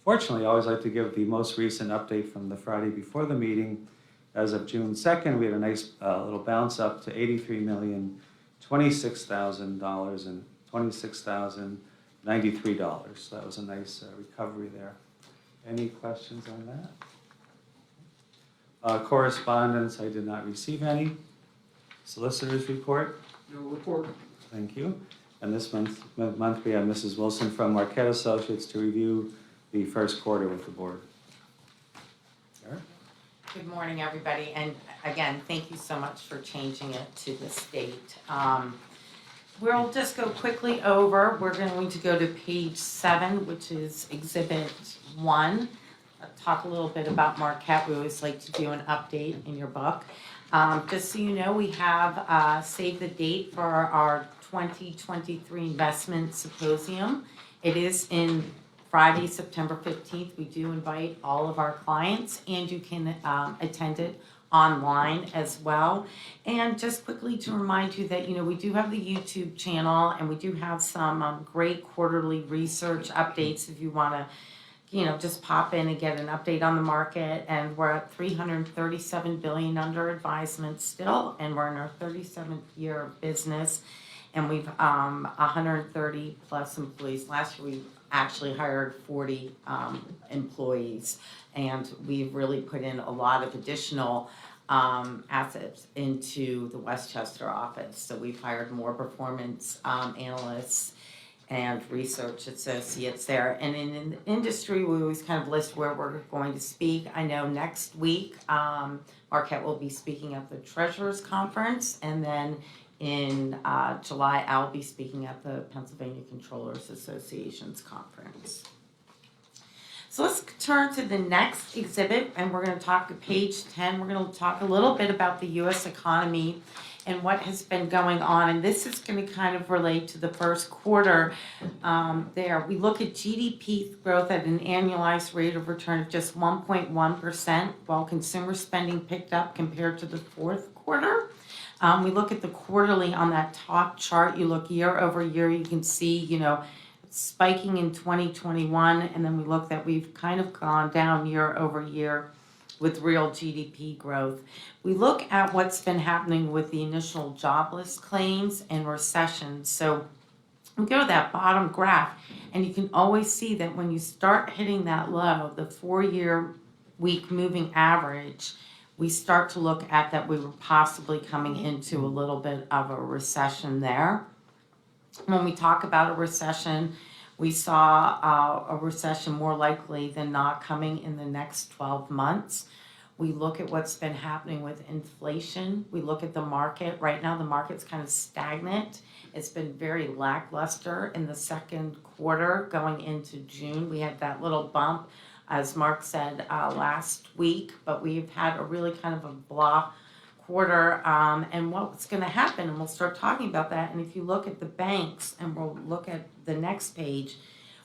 Fortunately, I always like to give the most recent update from the Friday before the meeting. As of June 2nd, we had a nice little bounce up to $83,026,093. So that was a nice recovery there. Any questions on that? Correspondence, I did not receive any. Solicitor's report? No report. Thank you. And this month we have Mrs. Wilson from Marquette Associates to review the first quarter with the board. Eric? Good morning, everybody, and again, thank you so much for changing it to this date. We'll just go quickly over, we're going to go to page 7, which is Exhibit 1. I'll talk a little bit about Marquette. We always like to do an update in your book. Just so you know, we have saved the date for our 2023 Investment Symposium. It is in Friday, September 15th. We do invite all of our clients, and you can attend it online as well. And just quickly to remind you that, we do have the YouTube channel, and we do have some great quarterly research updates if you want to, just pop in and get an update on the market. And we're at $337 billion under advisement still, and we're in our 37th year of business, and we've 130 plus employees. Last year we actually hired 40 employees, and we've really put in a lot of additional assets into the Westchester office. So we've hired more performance analysts and research associates there. And in the industry, we always kind of list where we're going to speak. I know next week, Marquette will be speaking at the Treasurers Conference, and then in July, I'll be speaking at the Pennsylvania Controllers Association's conference. So let's turn to the next exhibit, and we're going to talk to page 10. We're going to talk a little bit about the U.S. economy and what has been going on. And this is going to kind of relate to the first quarter there. We look at GDP growth at an annualized rate of return of just 1.1%, while consumer spending picked up compared to the fourth quarter. We look at the quarterly on that top chart. You look year over year, you can see, spiking in 2021, and then we look that we've kind of gone down year over year with real GDP growth. We look at what's been happening with the initial jobless claims and recession. So we go to that bottom graph, and you can always see that when you start hitting that low, the 4-year week moving average, we start to look at that we were possibly coming into a little bit of a recession there. When we talk about a recession, we saw a recession more likely than not coming in the next 12 months. We look at what's been happening with inflation. We look at the market. Right now, the market's kind of stagnant. It's been very lackluster in the second quarter going into June. We had that little bump, as Mark said last week, but we've had a really kind of a blah quarter, and what's going to happen, and we'll start talking about that. And if you look at the banks, and we'll look at the next page,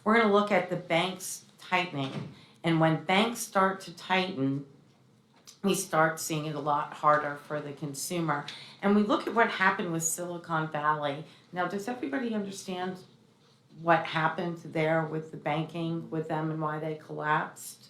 we're going to look at the banks tightening. And when banks start to tighten, we start seeing it a lot harder for the consumer. And we look at what happened with Silicon Valley. Now, does everybody understand what happened there with the banking with them and why they collapsed?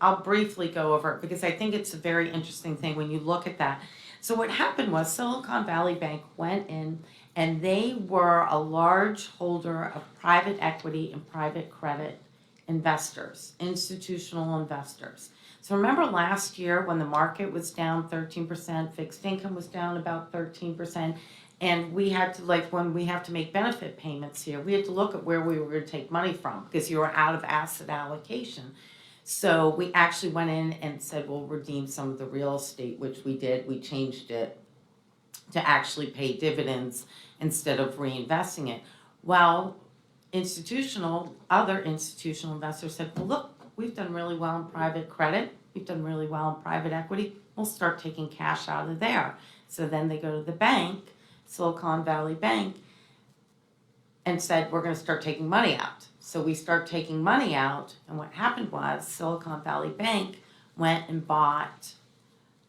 I'll briefly go over it because I think it's a very interesting thing when you look at that. So what happened was Silicon Valley Bank went in, and they were a large holder of private equity and private credit investors, institutional investors. So remember last year when the market was down 13%, fixed income was down about 13%, and we had to, like, when we have to make benefit payments here, we had to look at where we were going to take money from because you were out of asset allocation. So we actually went in and said, we'll redeem some of the real estate, which we did. We changed it to actually pay dividends instead of reinvesting it. Well, other institutional investors said, well, look, we've done really well in private credit. We've done really well in private equity. We'll start taking cash out of there. So then they go to the bank, Silicon Valley Bank, and said, we're going to start taking money out. So we start taking money out, and what happened was Silicon Valley Bank went and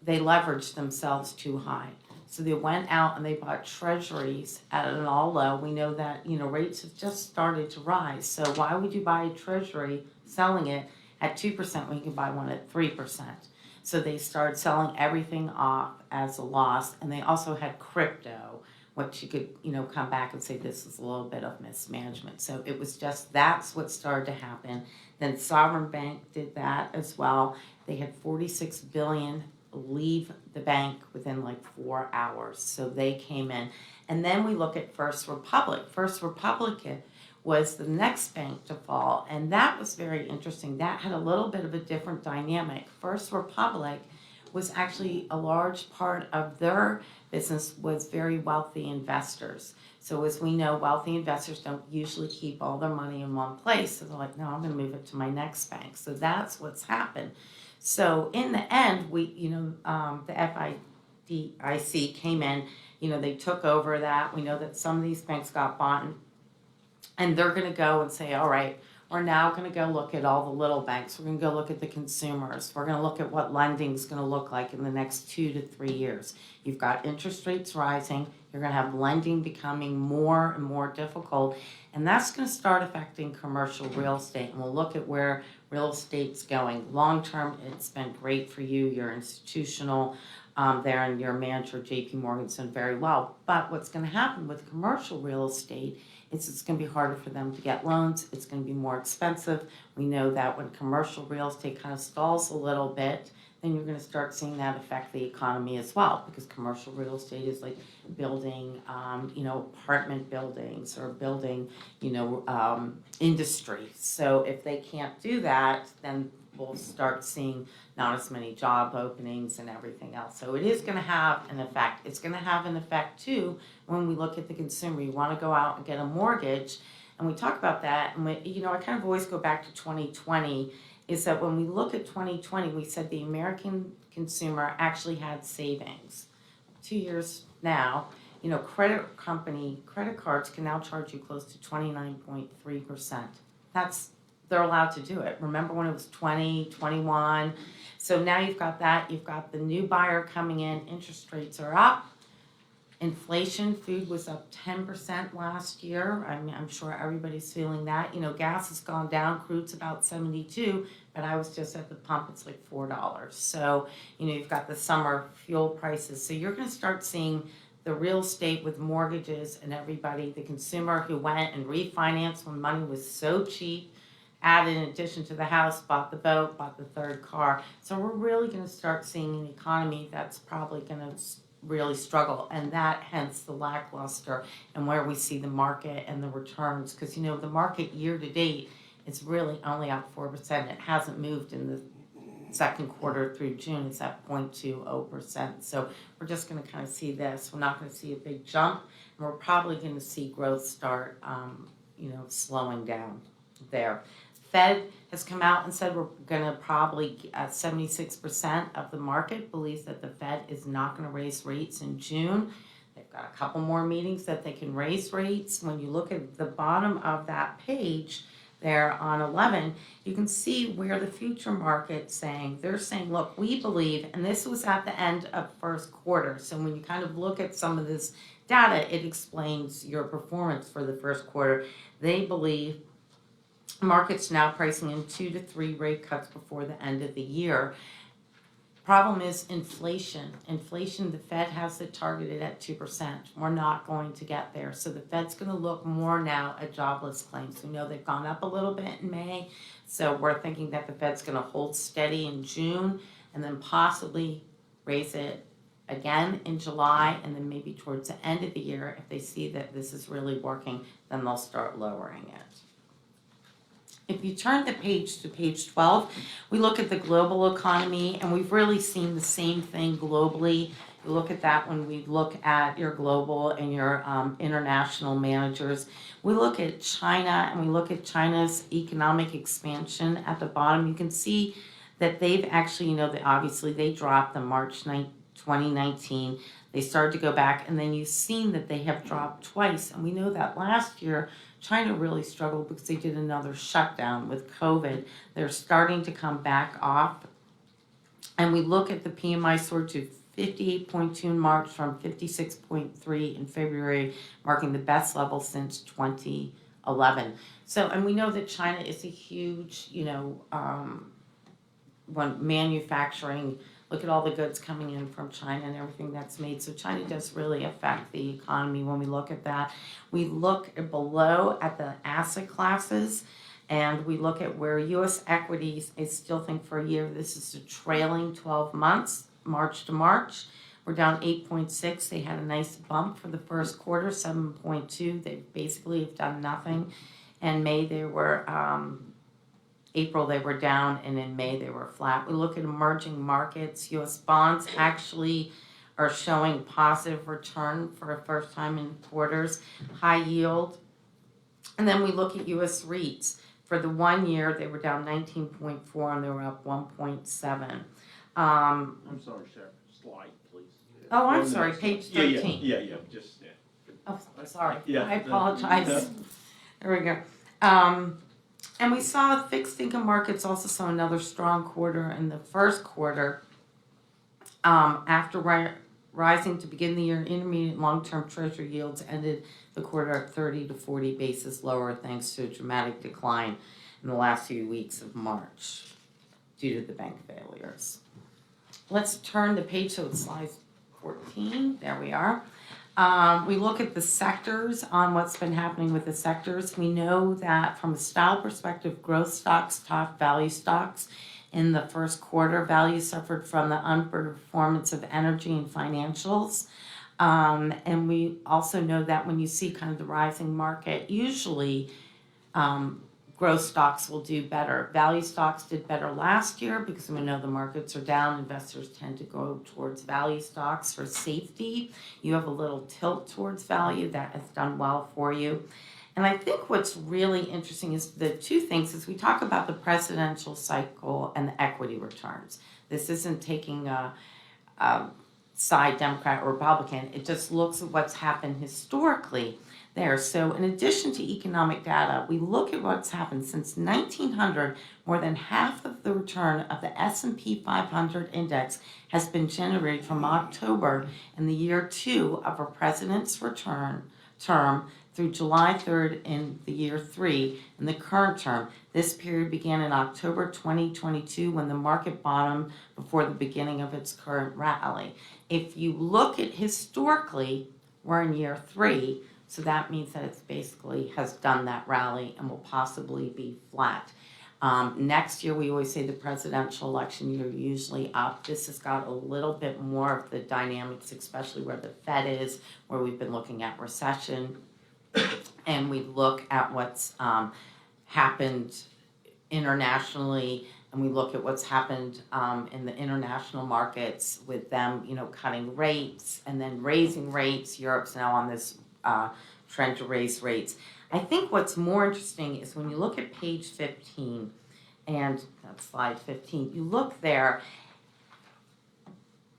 they leveraged themselves too high. So they went out and they bought treasuries at an all low. We know that, rates have just started to rise. So why would you buy a treasury, selling it at 2% when you can buy one at 3%? So they started selling everything off as a loss. And they also had crypto, which you could, come back and say this is a little bit of mismanagement. So it was that's what started to happen. Then Sovereign Bank did that as well. They had $46 billion leave the bank within like 4 hours. So they came in. And then we look at First Republic. First Republic was the next bank to fall. And that was very interesting. That had a little bit of a different dynamic. First Republic was actually a large part of their business was very wealthy investors. So as we know, wealthy investors don't usually keep all their money in one place. So they're like, no, I'm going to move it to my next bank. So that's what's happened. So in the end, the FDIC came in, they took over that. We know that some of these banks got bought, and they're going to go and say, all right, we're now going to go look at all the little banks. We're going to go look at the consumers. We're going to look at what lending is going to look like in the next 2 to 3 years. You've got interest rates rising. You're going to have lending becoming more and more difficult. And that's going to start affecting commercial real estate. And we'll look at where real estate's going. Long term, it's been great for you. You're institutional there, and your manager, JP Morgan's done very well. But what's going to happen with commercial real estate is it's going to be harder for them to get loans. It's going to be more expensive. We know that when commercial real estate kind of stalls a little bit, then you're going to start seeing that affect the economy as well, because commercial real estate is like building, apartment buildings or building, industry. So if they can't do that, then we'll start seeing not as many job openings and everything else. So it is going to have an effect. It's going to have an effect too when we look at the consumer. You want to go out and get a mortgage, and we talk about that. And I kind of always go back to 2020. Is that when we look at 2020, we said the American consumer actually had savings. 2 years now, credit cards can now charge you close to 29.3%. They're allowed to do it. Remember when it was 20, 21? So now you've got that. You've got the new buyer coming in. Interest rates are up. Inflation, food was up 10% last year. I'm sure everybody's feeling that. Gas has gone down. Crude's about 72, but I was just at the pump. It's like $4. So, you've got the summer fuel prices. So you're going to start seeing the real estate with mortgages and everybody, the consumer who went and refinanced when money was so cheap, added in addition to the house, bought the boat, bought the third car. So we're really going to start seeing an economy that's probably going to really struggle, and that hence the lackluster and where we see the market and the returns, because the market year to date is really only up 4%. It hasn't moved in the second quarter through June. It's at 0.20%. So we're just going to kind of see this. We're not going to see a big jump, and we're probably going to see growth start slowing down there. Fed has come out and said we're going to probably, 76% of the market believes that the Fed is not going to raise rates in June. They've got a couple more meetings that they can raise rates. When you look at the bottom of that page there on 11, you can see where the future market's saying, they're saying, look, we believe, and this was at the end of first quarter. So when you kind of look at some of this data, it explains your performance for the first quarter. They believe market's now pricing in 2 to 3 rate cuts before the end of the year. Problem is inflation. Inflation, the Fed has it targeted at 2%. We're not going to get there. So the Fed's going to look more now at jobless claims. We know they've gone up a little bit in May. So we're thinking that the Fed's going to hold steady in June and then possibly raise it again in July, and then maybe towards the end of the year, if they see that this is really working, then they'll start lowering it. If you turn the page to page 12, we look at the global economy, and we've really seen the same thing globally. You look at that when we look at your global and your international managers. We look at China, and we look at China's economic expansion at the bottom. You can see that they've actually, obviously they dropped in March 2019. They started to go back, and then you've seen that they have dropped twice. And we know that last year, China really struggled because they did another shutdown with COVID. They're starting to come back off. And we look at the PMI soared to 58.2 in March from 56.3 in February, marking the best level since 2011. So, and we know that China is a huge, when manufacturing, look at all the goods coming in from China and everything that's made. So China does really affect the economy when we look at that. We look below at the asset classes, and we look at where U.S. equities, I still think for a year, this is a trailing 12 months, March to March. We're down 8.6. They had a nice bump for the first quarter, 7.2. They basically have done nothing. In May, they were... April they were down, and in May they were flat. We look at emerging markets. U.S. bonds actually are showing positive return for the first time in quarters, high yield. And then we look at U.S. REITs. For the 1 year, they were down 19.4 and they were up 1.7. I'm sorry, Sarah, slide, please. Oh, I'm sorry, page 13. Yeah, just, yeah. Oh, sorry, Yeah. I apologize. There we go. And we saw fixed income markets also saw another strong quarter in the first quarter. After rising to begin the year, intermediate and long-term treasury yields ended the quarter at 30 to 40 basis lower, thanks to a dramatic decline in the last few weeks of March due to the bank failures. Let's turn the page, so it's slide 14. There we are. We look at the sectors on what's been happening with the sectors. We know that from a style perspective, growth stocks topped value stocks in the first quarter. Value suffered from the underperformance of energy and financials. And we also know that when you see kind of the rising market, usually growth stocks will do better. Value stocks did better last year because we know the markets are down. Investors tend to go towards value stocks for safety. You have a little tilt towards value that has done well for you. And I think what's really interesting is the two things is we talk about the presidential cycle and the equity returns. This isn't taking a side Democrat or Republican. It just looks at what's happened historically there. So in addition to economic data, we look at what's happened since 1900. More than half of the return of the S&P 500 index has been generated from October in the year 2 of a president's term through July 3rd in the year 3 in the current term. This period began in October 2022 when the market bottomed before the beginning of its current rally. If you look at historically, we're in year 3, so that means that it's basically has done that rally and will possibly be flat. Next year, we always say the presidential election year usually up. This has got a little bit more of the dynamics, especially where the Fed is, where we've been looking at recession. And we look at what's happened internationally, and we look at what's happened in the international markets with them, cutting rates and then raising rates. Europe's now on this trend to raise rates. I think what's more interesting is when you look at page 15, and that's slide 15, you look there.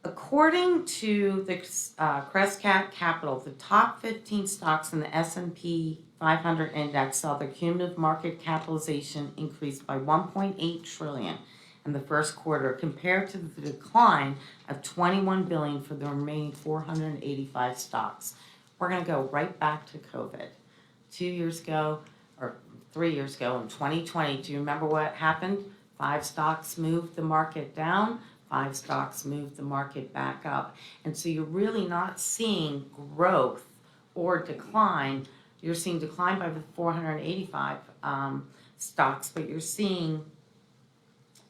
According to the Crescat Capital, the top 15 stocks in the S&P 500 index saw their cumulative market capitalization increase by 1.8 trillion in the first quarter, compared to the decline of 21 billion for the remaining 485 stocks. We're going to go right back to COVID. 2 years ago, or 3 years ago in 2020, do you remember what happened? 5 stocks moved the market down. 5 stocks moved the market back up. And so you're really not seeing growth or decline. You're seeing decline by the 485 stocks, but you're seeing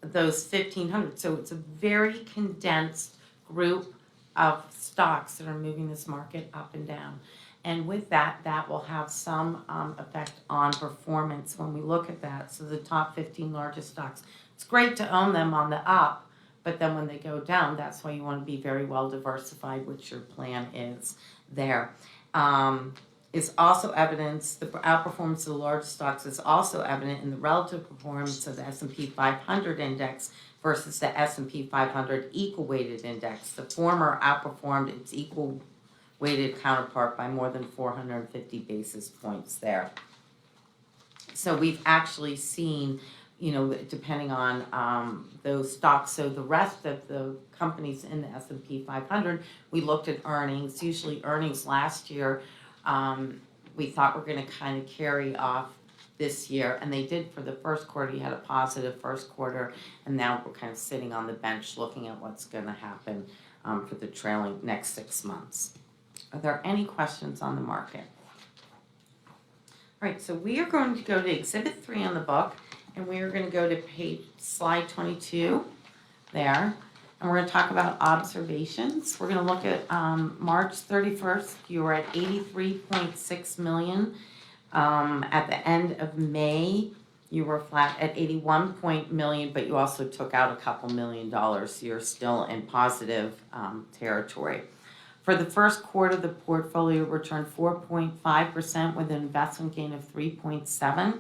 those 1,500. So it's a very condensed group of stocks that are moving this market up and down. And with that, that will have some effect on performance when we look at that. So the top 15 largest stocks, it's great to own them on the up, but then when they go down, that's why you want to be very well diversified, which your plan is there. Is also evidence, the outperformance of the large stocks is also evident in the relative performance of the S&P 500 index versus the S&P 500 equal weighted index. The former outperformed its equal weighted counterpart by more than 450 basis points there. So we've actually seen, depending on those stocks, so the rest of the companies in the S&P 500, we looked at earnings. Usually earnings last year, we thought were going to kind of carry off this year, and they did for the first quarter. You had a positive first quarter, and now we're kind of sitting on the bench looking at what's going to happen for the trailing next 6 months. Are there any questions on the market? All right, so we are going to go to Exhibit 3 on the book, and we are going to go to slide 22 there, and we're going to talk about observations. We're going to look at March 31st. You were at 83.6 million. At the end of May, you were flat at 81 million, but you also took out a couple $1 million. So you're still in positive territory. For the first quarter, the portfolio returned 4.5% with an investment gain of 3.7%.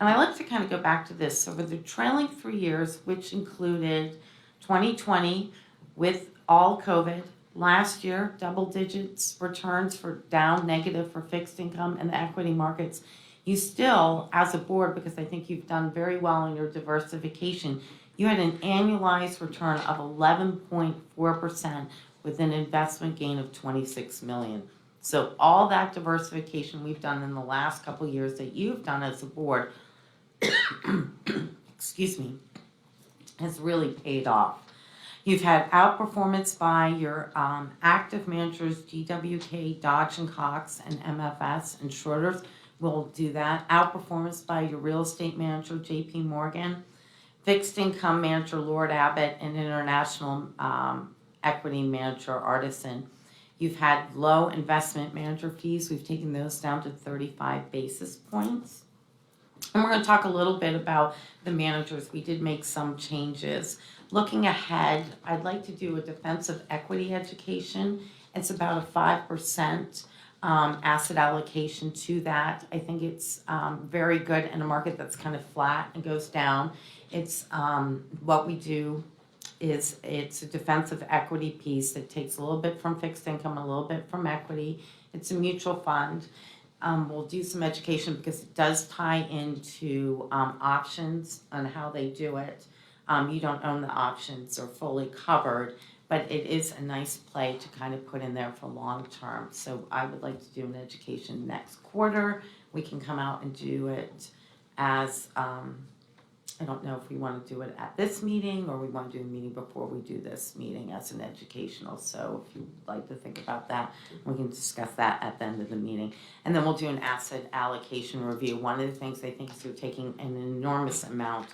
And I like to kind of go back to this. So for the trailing 3 years, which included 2020 with all COVID, last year, double digits returns for down negative for fixed income and the equity markets, you still, as a board, because I think you've done very well in your diversification, you had an annualized return of 11.4% with an investment gain of 26 million. So all that diversification we've done in the last couple of years that you've done as a board, excuse me, has really paid off. You've had outperformance by your active managers, GWK, Dodge & Cox, and MFS, and Schroders will do that. Outperformance by your real estate manager, JP Morgan, fixed income manager, Lord Abbett, and international equity manager, Artisan. You've had low investment manager fees. We've taken those down to 35 basis points. And we're going to talk a little bit about the managers. We did make some changes. Looking ahead, I'd like to do a defensive equity education. It's about a 5% asset allocation to that. I think it's very good in a market that's kind of flat and goes down. It's what we do is it's a defensive equity piece that takes a little bit from fixed income, a little bit from equity. It's a mutual fund. We'll do some education because it does tie into options on how they do it. You don't own the options or fully covered, but it is a nice play to kind of put in there for long term. So I would like to do an education next quarter. We can come out and do it as, I don't know if we want to do it at this meeting or we want to do a meeting before we do this meeting as an educational. So if you'd like to think about that, we can discuss that at the end of the meeting. And then we'll do an asset allocation review. One of the things I think is you're taking an enormous amount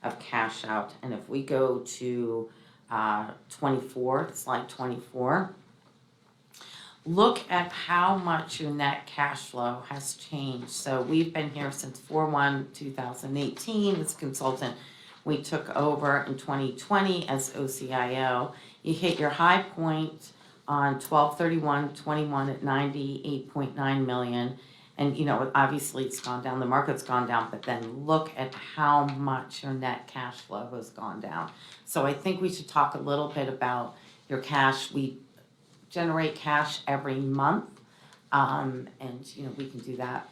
of cash out. And if we go to 24, slide 24, look at how much your net cash flow has changed. So we've been here since 4/1/2018 as a consultant. We took over in 2020 as OCIO. You hit your high point on 12/31/21 at 98.9 million. And, obviously it's gone down, the market's gone down, but then look at how much your net cash flow has gone down. So I think we should talk a little bit about your cash. We generate cash every month, and, we can do that.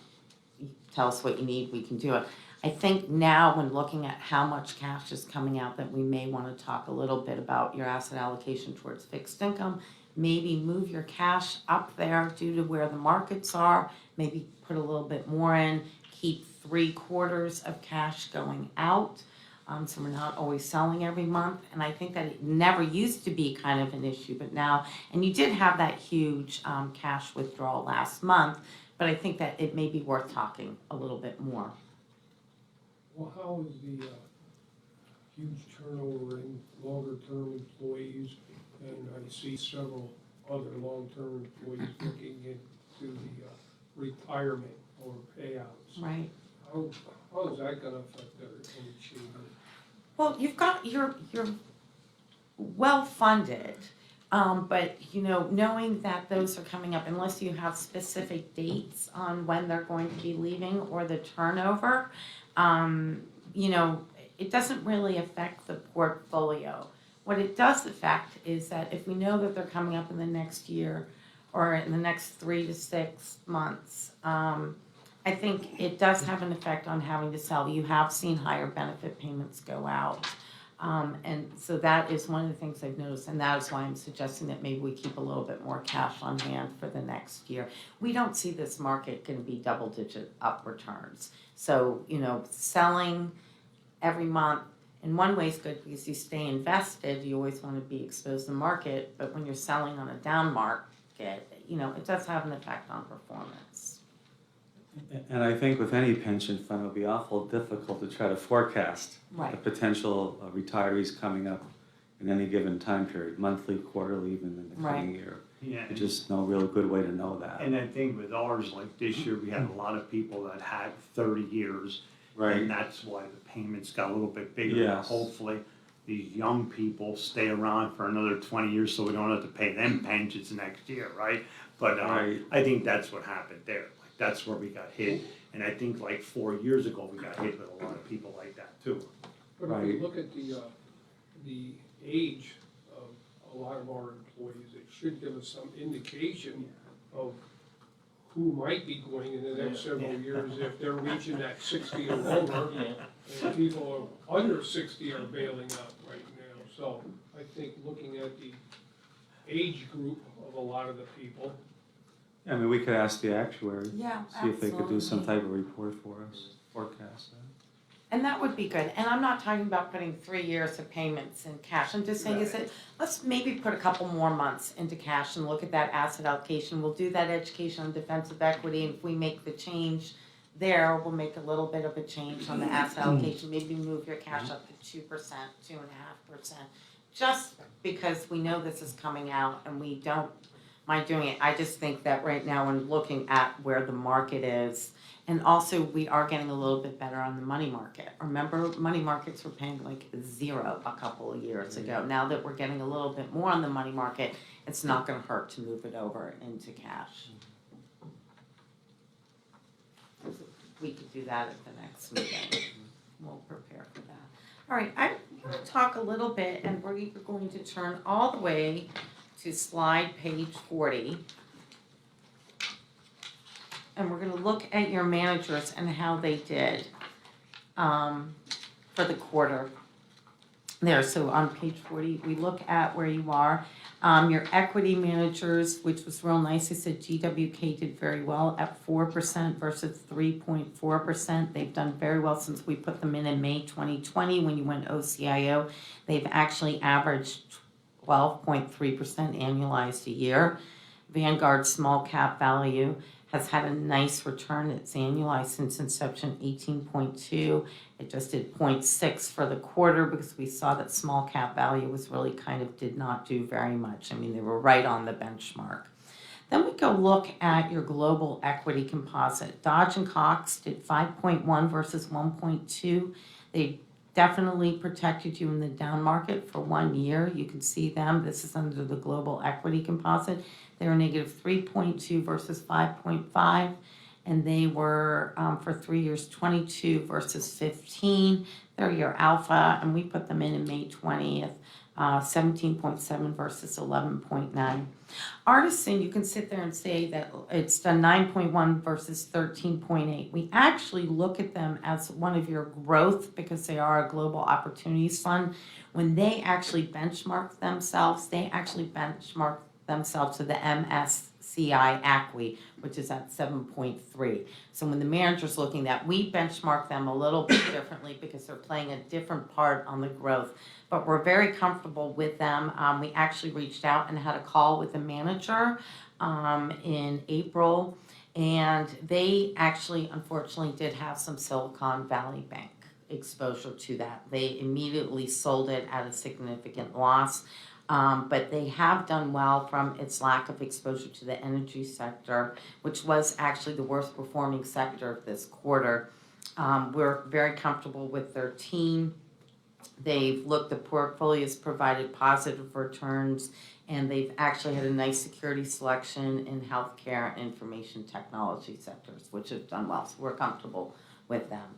You tell us what you need, we can do it. I think now when looking at how much cash is coming out that we may want to talk a little bit about your asset allocation towards fixed income, maybe move your cash up there due to where the markets are, maybe put a little bit more in, keep 3/4 of cash going out. So we're not always selling every month, and I think that it never used to be kind of an issue, but now, and you did have that huge cash withdrawal last month, but I think that it may be worth talking a little bit more. Well, how is the huge turnover in longer-term employees? And I see several other long-term employees looking into the retirement or payouts. Right. How is that gonna affect their any changes? Well, you're well funded, but knowing that those are coming up, unless you have specific dates on when they're going to be leaving or the turnover, it doesn't really affect the portfolio. What it does affect is that if we know that they're coming up in the next year or in the next 3 to 6 months, I think it does have an effect on having to sell. You have seen higher benefit payments go out. And so that is one of the things I've noticed, and that is why I'm suggesting that maybe we keep a little bit more cash on hand for the next year. We don't see this market going to be double-digit up returns. So, selling every month in one way is good because you stay invested. You always want to be exposed to the market, but when you're selling on a down market, it does have an effect on performance. And I think with any pension fund, it'll be awful difficult to try to forecast Right. the potential retirees coming up in any given time period, monthly, quarterly, even in the coming Right. year. Yeah. There's just no real good way to know that. And I think with ours, like this year, we had a lot of people that had 30 years. Right. And that's why the payments got a little bit bigger. Yes. Hopefully, these young people stay around for another 20 years so we don't have to pay them pensions next year, right? But Right. I think that's what happened there. Like, that's where we got hit. And I think like 4 years ago, we got hit with a lot of people like that too. But if Right. we look at the age of a lot of our employees, it should give us some indication of who might be going in the next several years if they're reaching that 60 or over. And people under 60 are bailing out right now. So I think looking at the age group of a lot of the people. I mean, we could ask the actuary, Yeah, see if they could do some absolutely. type of report for us, forecast that. And that would be good. And I'm not talking about putting 3 years of payments in cash. I'm just saying is that let's maybe put a couple more months into cash and look at that asset allocation. We'll do that education on defensive equity, and if we make the change there, we'll make a little bit of a change on the asset allocation. Maybe move your cash up to 2%, 2.5%. Just because we know this is coming out and we don't mind doing it. I just think that right now when looking at where the market is, and also we are getting a little bit better on the money market. Remember, money markets were paying like 0 a couple of years ago. Now that we're getting a little bit more on the money market, it's not gonna hurt to move it over into cash. We could do that at the next meeting. We'll prepare for that. All right, I'm gonna talk a little bit, and we're going to turn all the way to slide page 40. And we're gonna look at your managers and how they did for the quarter. There, so on page 40, we look at where you are. Your equity managers, which was real nice, they said GWK did very well at 4% versus 3.4%. They've done very well since we put them in May 2020 when you went OCIO. They've actually averaged 12.3% annualized a year. Vanguard Small Cap Value has had a nice return. It's annualized since inception, 18.2. It just did 0.6 for the quarter because we saw that small cap value was really kind of did not do very much. I mean, they were right on the benchmark. Then we go look at your global equity composite. Dodge and Cox did 5.1 versus 1.2. They definitely protected you in the down market for 1 year. You can see them. This is under the global equity composite. They were negative 3.2 versus 5.5. And they were, for 3 years, 22 versus 15. They're your alpha, and we put them in May 20th, 17.7 versus 11.9. Artisan, you can sit there and say that it's done 9.1 versus 13.8. We actually look at them as one of your growth because they are a global opportunities fund. When they actually benchmark themselves, they actually benchmark themselves to the MSCI ACWI, which is at 7.3. So when the manager's looking at, we benchmark them a little bit differently because they're playing a different part on the growth. But we're very comfortable with them. We actually reached out and had a call with the manager in April, and they actually, unfortunately, did have some Silicon Valley Bank exposure to that. They immediately sold it at a significant loss. But they have done well from its lack of exposure to the energy sector, which was actually the worst performing sector of this quarter. We're very comfortable with their team. They've looked, the portfolios provided positive returns, and they've actually had a nice security selection in healthcare and information technology sectors, which have done well. So we're comfortable with them.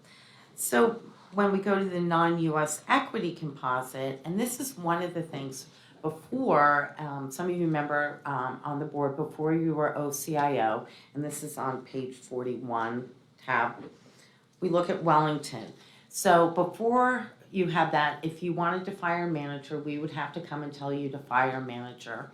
So when we go to the non-US equity composite, and this is one of the things before, some of you remember on the board, before you were OCIO, and this is on page 41 tab, we look at Wellington. So before you had that, if you wanted to fire a manager, we would have to come and tell you to fire a manager.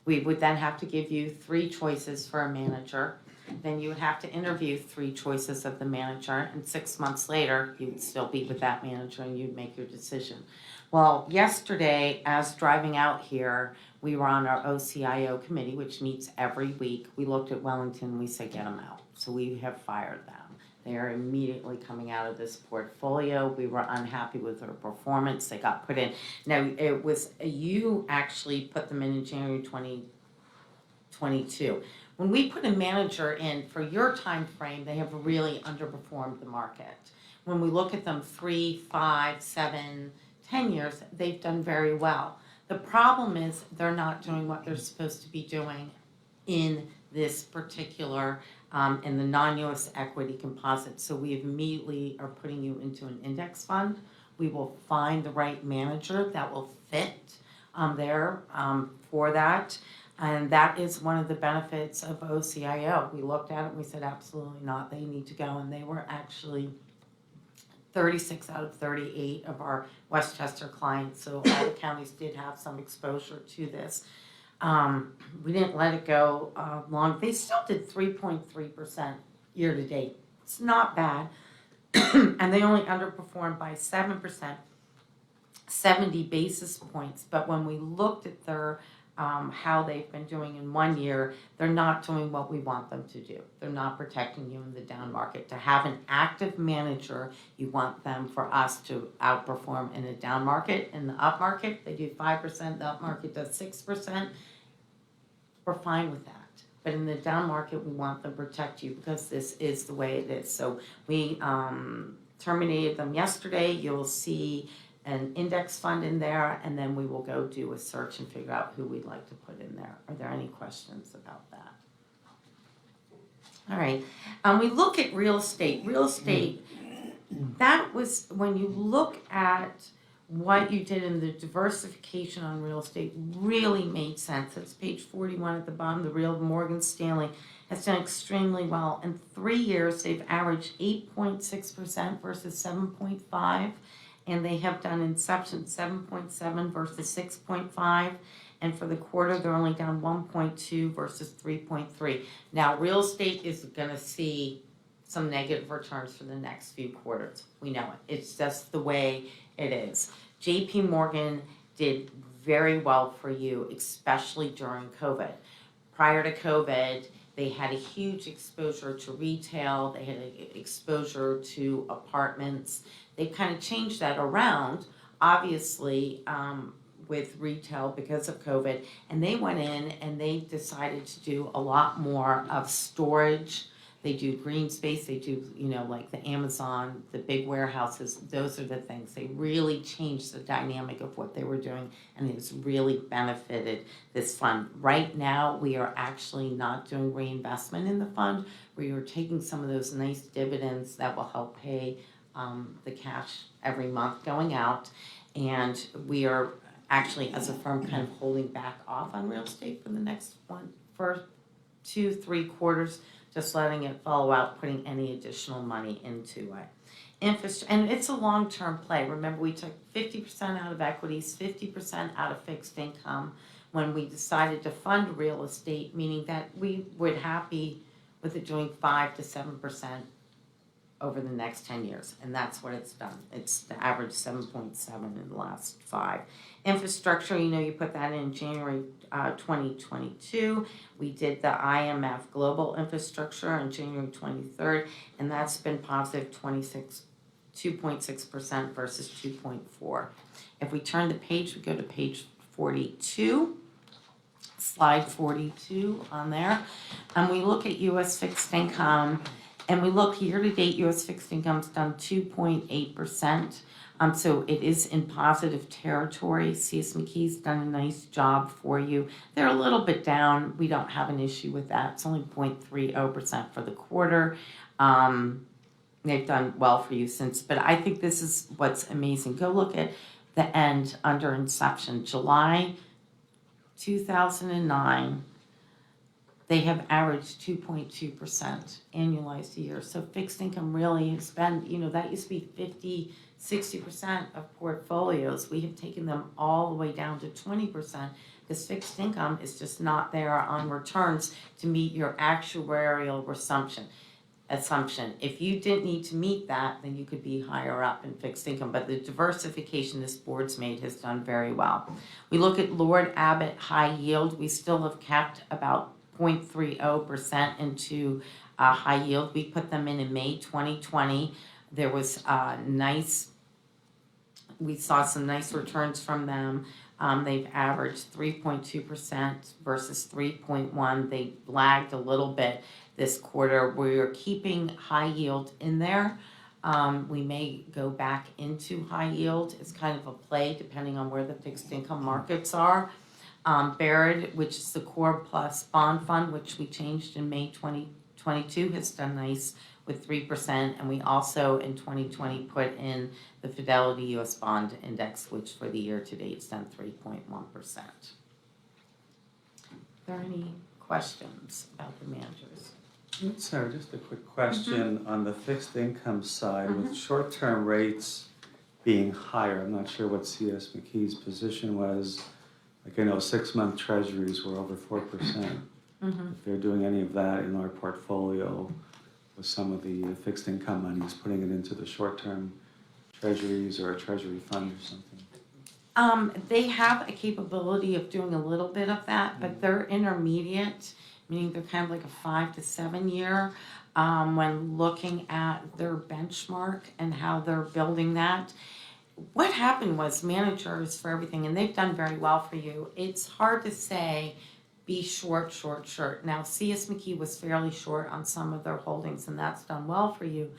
We would then have to give you 3 choices for a manager. Then you would have to interview 3 choices of the manager, and 6 months later, you would still be with that manager and you'd make your decision. Well, yesterday, as driving out here, we were on our OCIO committee, which meets every week. We looked at Wellington and we said, get them out. So we have fired them. They are immediately coming out of this portfolio. We were unhappy with their performance. They got put in. Now, it was, you actually put them in January 2022. When we put a manager in for your time frame, they have really underperformed the market. When we look at them 3, 5, 7, 10 years, they've done very well. The problem is they're not doing what they're supposed to be doing in this particular, in the non-US equity composite. So we immediately are putting you into an index fund. We will find the right manager that will fit there for that. And that is one of the benefits of OCIO. We looked at it and we said, absolutely not, they need to go. And they were actually 36 out of 38 of our Westchester clients. So all the counties did have some exposure to this. We didn't let it go long. They still did 3.3% year to date. It's not bad. And they only underperformed by 7%, 70 basis points. But when we looked at their how they've been doing in 1 year, they're not doing what we want them to do. They're not protecting you in the down market. To have an active manager, you want them for us to outperform in a down market. In the up market, they do 5%, the up market does 6%. We're fine with that. But in the down market, we want them to protect you because this is the way it is. So we terminated them yesterday. You'll see an index fund in there, and then we will go do a search and figure out who we'd like to put in there. Are there any questions about that? All right. We look at real estate. Real estate, that was, when you look at what you did in the diversification on real estate, really made sense. It's page 41 at the bottom. The real Morgan Stanley has done extremely well. In 3 years, they've averaged 8.6% versus 7.5%. And they have done inception 7.7 versus 6.5. And for the quarter, they're only down 1.2 versus 3.3. Now, real estate is going to see some negative returns for the next few quarters. We know it. It's just the way it is. JP Morgan did very well for you, especially during COVID. Prior to COVID, they had a huge exposure to retail. They had exposure to apartments. They kind of changed that around, obviously, with retail because of COVID. And they went in and they decided to do a lot more of storage. They do green space. They do, like the Amazon, the big warehouses. Those are the things. They really changed the dynamic of what they were doing, and it's really benefited this fund. Right now, we are actually not doing reinvestment in the fund. We are taking some of those nice dividends that will help pay the cash every month going out, and we are actually, as a firm, kind of holding back off on real estate for the next 2-3 quarters, just letting it follow out, putting any additional money into it. And it's a long-term play. Remember, we took 50% out of equities, 50% out of fixed income. when we decided to fund real estate, meaning that we would happy with it doing 5 to 7% over the next 10 years, and that's what it's done. It's the average 7.7 in the last 5. Infrastructure, you put that in January 2022. We did the IMF Global Infrastructure on January 23rd, and that's been positive 2.6% versus 2.4. If we turn the page, we go to page 42, slide 42 on there, and we look at U.S. fixed income, and we look year-to-date, U.S. fixed income's done 2.8%. So it is in positive territory. C.S. McKey's done a nice job for you. They're a little bit down. We don't have an issue with that. It's only 0.30% for the quarter. They've done well for you since, but I think this is what's amazing. Go look at the end under inception, July 2009. They have averaged 2.2% annualized a year. So fixed income really has been, that used to be 50-60% of portfolios. We have taken them all the way down to 20% because fixed income is just not there on returns to meet your actuarial assumption. If you didn't need to meet that, then you could be higher up in fixed income. But the diversification this board's made has done very well. We look at Lord Abbett High Yield. We still have kept about 0.30% into high yield. We put them in May 2020. There was we saw some nice returns from them. They've averaged 3.2% versus 3.1%. They lagged a little bit this quarter. We're keeping high yield in there. We may go back into high yield. It's kind of a play depending on where the fixed income markets are. Barrett, which is the Core Plus Bond Fund, which we changed in May 2022, has done nice with 3%. And we also in 2020 put in the Fidelity US Bond Index, which for the year to date has done 3.1%. Are there any questions about the managers? Sarah, just a quick question on the fixed income side with short-term rates being higher. I'm not sure what C.S. McKey's position was. Like I know 6-month treasuries were over 4%. If they're doing any of that in our portfolio with some of the fixed income monies, putting it into the short-term treasuries or a treasury fund or something. They have a capability of doing a little bit of that, but they're intermediate, meaning they're kind of like a 5 to 7 year. When looking at their benchmark and how they're building that, what happened was managers for everything, and they've done very well for you. It's hard to say be short. Now, C.S. McKey was fairly short on some of their holdings, and that's done well for you.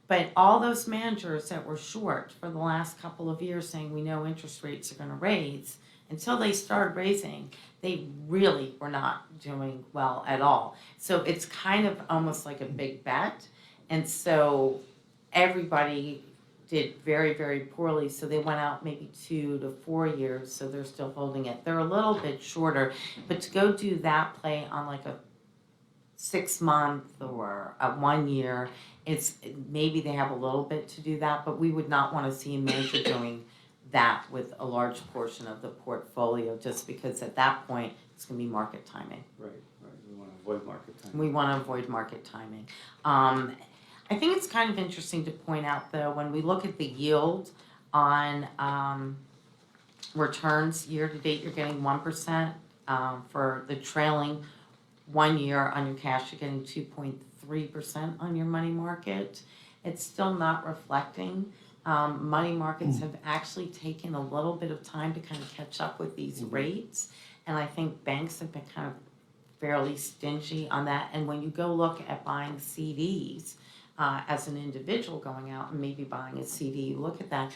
But all those managers that were short for the last couple of years saying we know interest rates are going to raise, until they started raising, they really were not doing well at all. So it's kind of almost like a big bet. And so everybody did very, very poorly. So they went out maybe 2 to 4 years. So they're still holding it. They're a little bit shorter. But to go do that play on like a 6-month or a 1 year, it's maybe they have a little bit to do that. But we would not want to see a manager doing that with a large portion of the portfolio, just because at that point it's going to be market timing. Right. We want to avoid market timing. We want to avoid market timing. I think it's kind of interesting to point out, though, when we look at the yield on returns year to date, you're getting 1%. For the trailing 1 year on your cash, you're getting 2.3% on your money market. It's still not reflecting. Money markets have actually taken a little bit of time to kind of catch up with these rates, and I think banks have been kind of fairly stingy on that. And when you go look at buying CDs as an individual going out and maybe buying a CD, you look at that,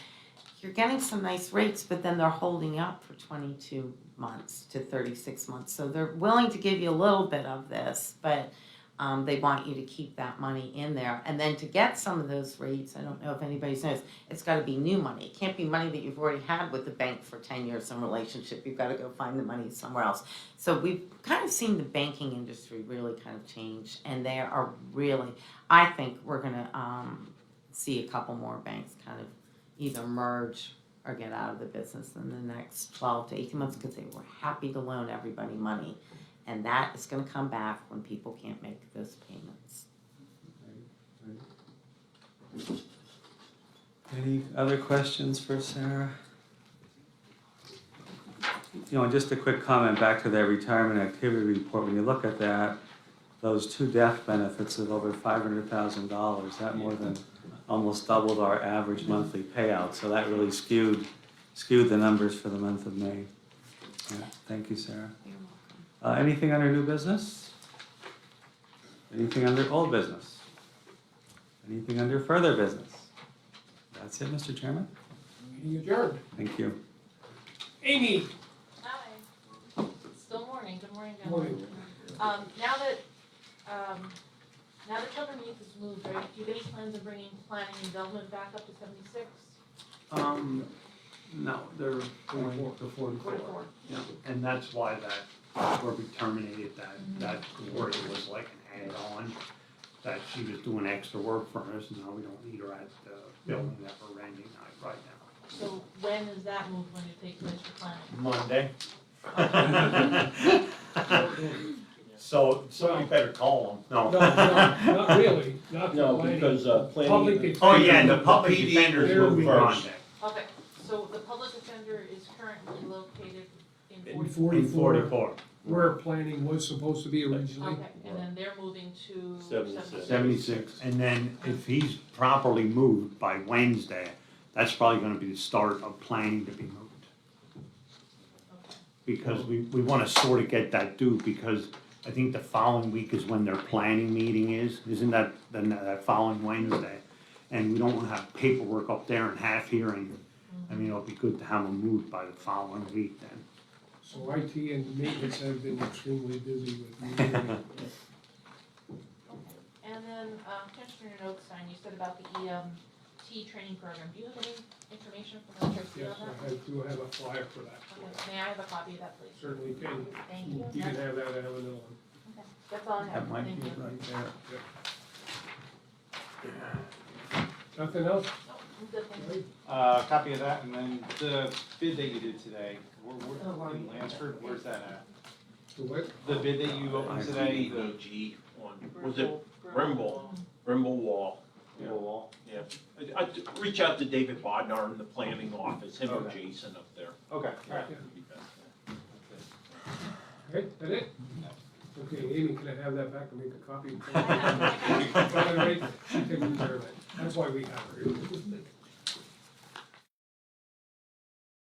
you're getting some nice rates, but then they're holding up for 22 months to 36 months. So they're willing to give you a little bit of this, but they want you to keep that money in there. And then to get some of those rates, I don't know if anybody's noticed, it's got to be new money. It can't be money that you've already had with the bank for 10 years in relationship. You've got to go find the money somewhere else. So we've kind of seen the banking industry really kind of change. And they are really, I think we're going to see a couple more banks kind of either merge or get out of the business in the next 12 to 18 months because they were happy to loan everybody money. And that is going to come back when people can't make those payments. Any other questions for Sarah? You know, just a quick comment back to that retirement activity report. When you look at that, those 2 death benefits of over $500,000, that more than almost doubled our average monthly payout. So that really skewed the numbers for the month of May. Yeah, thank you, Sarah. Anything under new business? Anything under old business? Anything under further business? That's it, Mr. Chairman. Meeting adjourned. Thank you. Amy. Hi. Still morning. Good morning, Morning. gentlemen. Now that Children Youth is moved, right, do you have any plans of bringing planning and development back up to 76? No, they're going to 44. Yeah, and that's why where we terminated that board, it was like an add-on, that she was doing extra work for us, and now we don't need her at the building that we're renting right now. So when is that move going to take place for planning? Monday. So somebody better call them. No, not really, not No, the planning. because planning. Public defender. Oh, yeah, and the public PD, defenders they're moving first. Monday. Okay, so the public defender is currently located in In 44. In 44. Where planning was supposed to be originally. Okay, and then they're moving to 76. 76, and then if he's properly moved by Wednesday, that's probably gonna be the start of planning to be moved. Okay. Because we wanna sort of get that due, because I think the following week is when their planning meeting is, isn't that, that following Wednesday? And we don't wanna have paperwork up there and half hearing, I mean, it'll be good to have them moved by the following week then. So IT and maintenance have been extremely busy with moving. And then, Commissioner Notstein, you said about the EMT training program. Do you have any information from the trustee Yes, on that? I do have a flyer for that. Okay, may I have a copy of that, please? Certainly can. Thank you. You can have that, I have another one. Okay, that's all I have. That might Thank be you. right there. Nothing else? No, I'm good, thank you. Copy of that, and then the bid that you did today, where in Lansford, where's that at? The what? The bid that you opened today, the AG on, was it Brimble Wall? wall? Yeah. I reach out to David Bodnar in the planning office, him or Okay. Jason up there. Okay, alright. Okay, that it? Okay, Amy, can I have that back and make a copy? By the way, she's taking care of it. That's why we have her.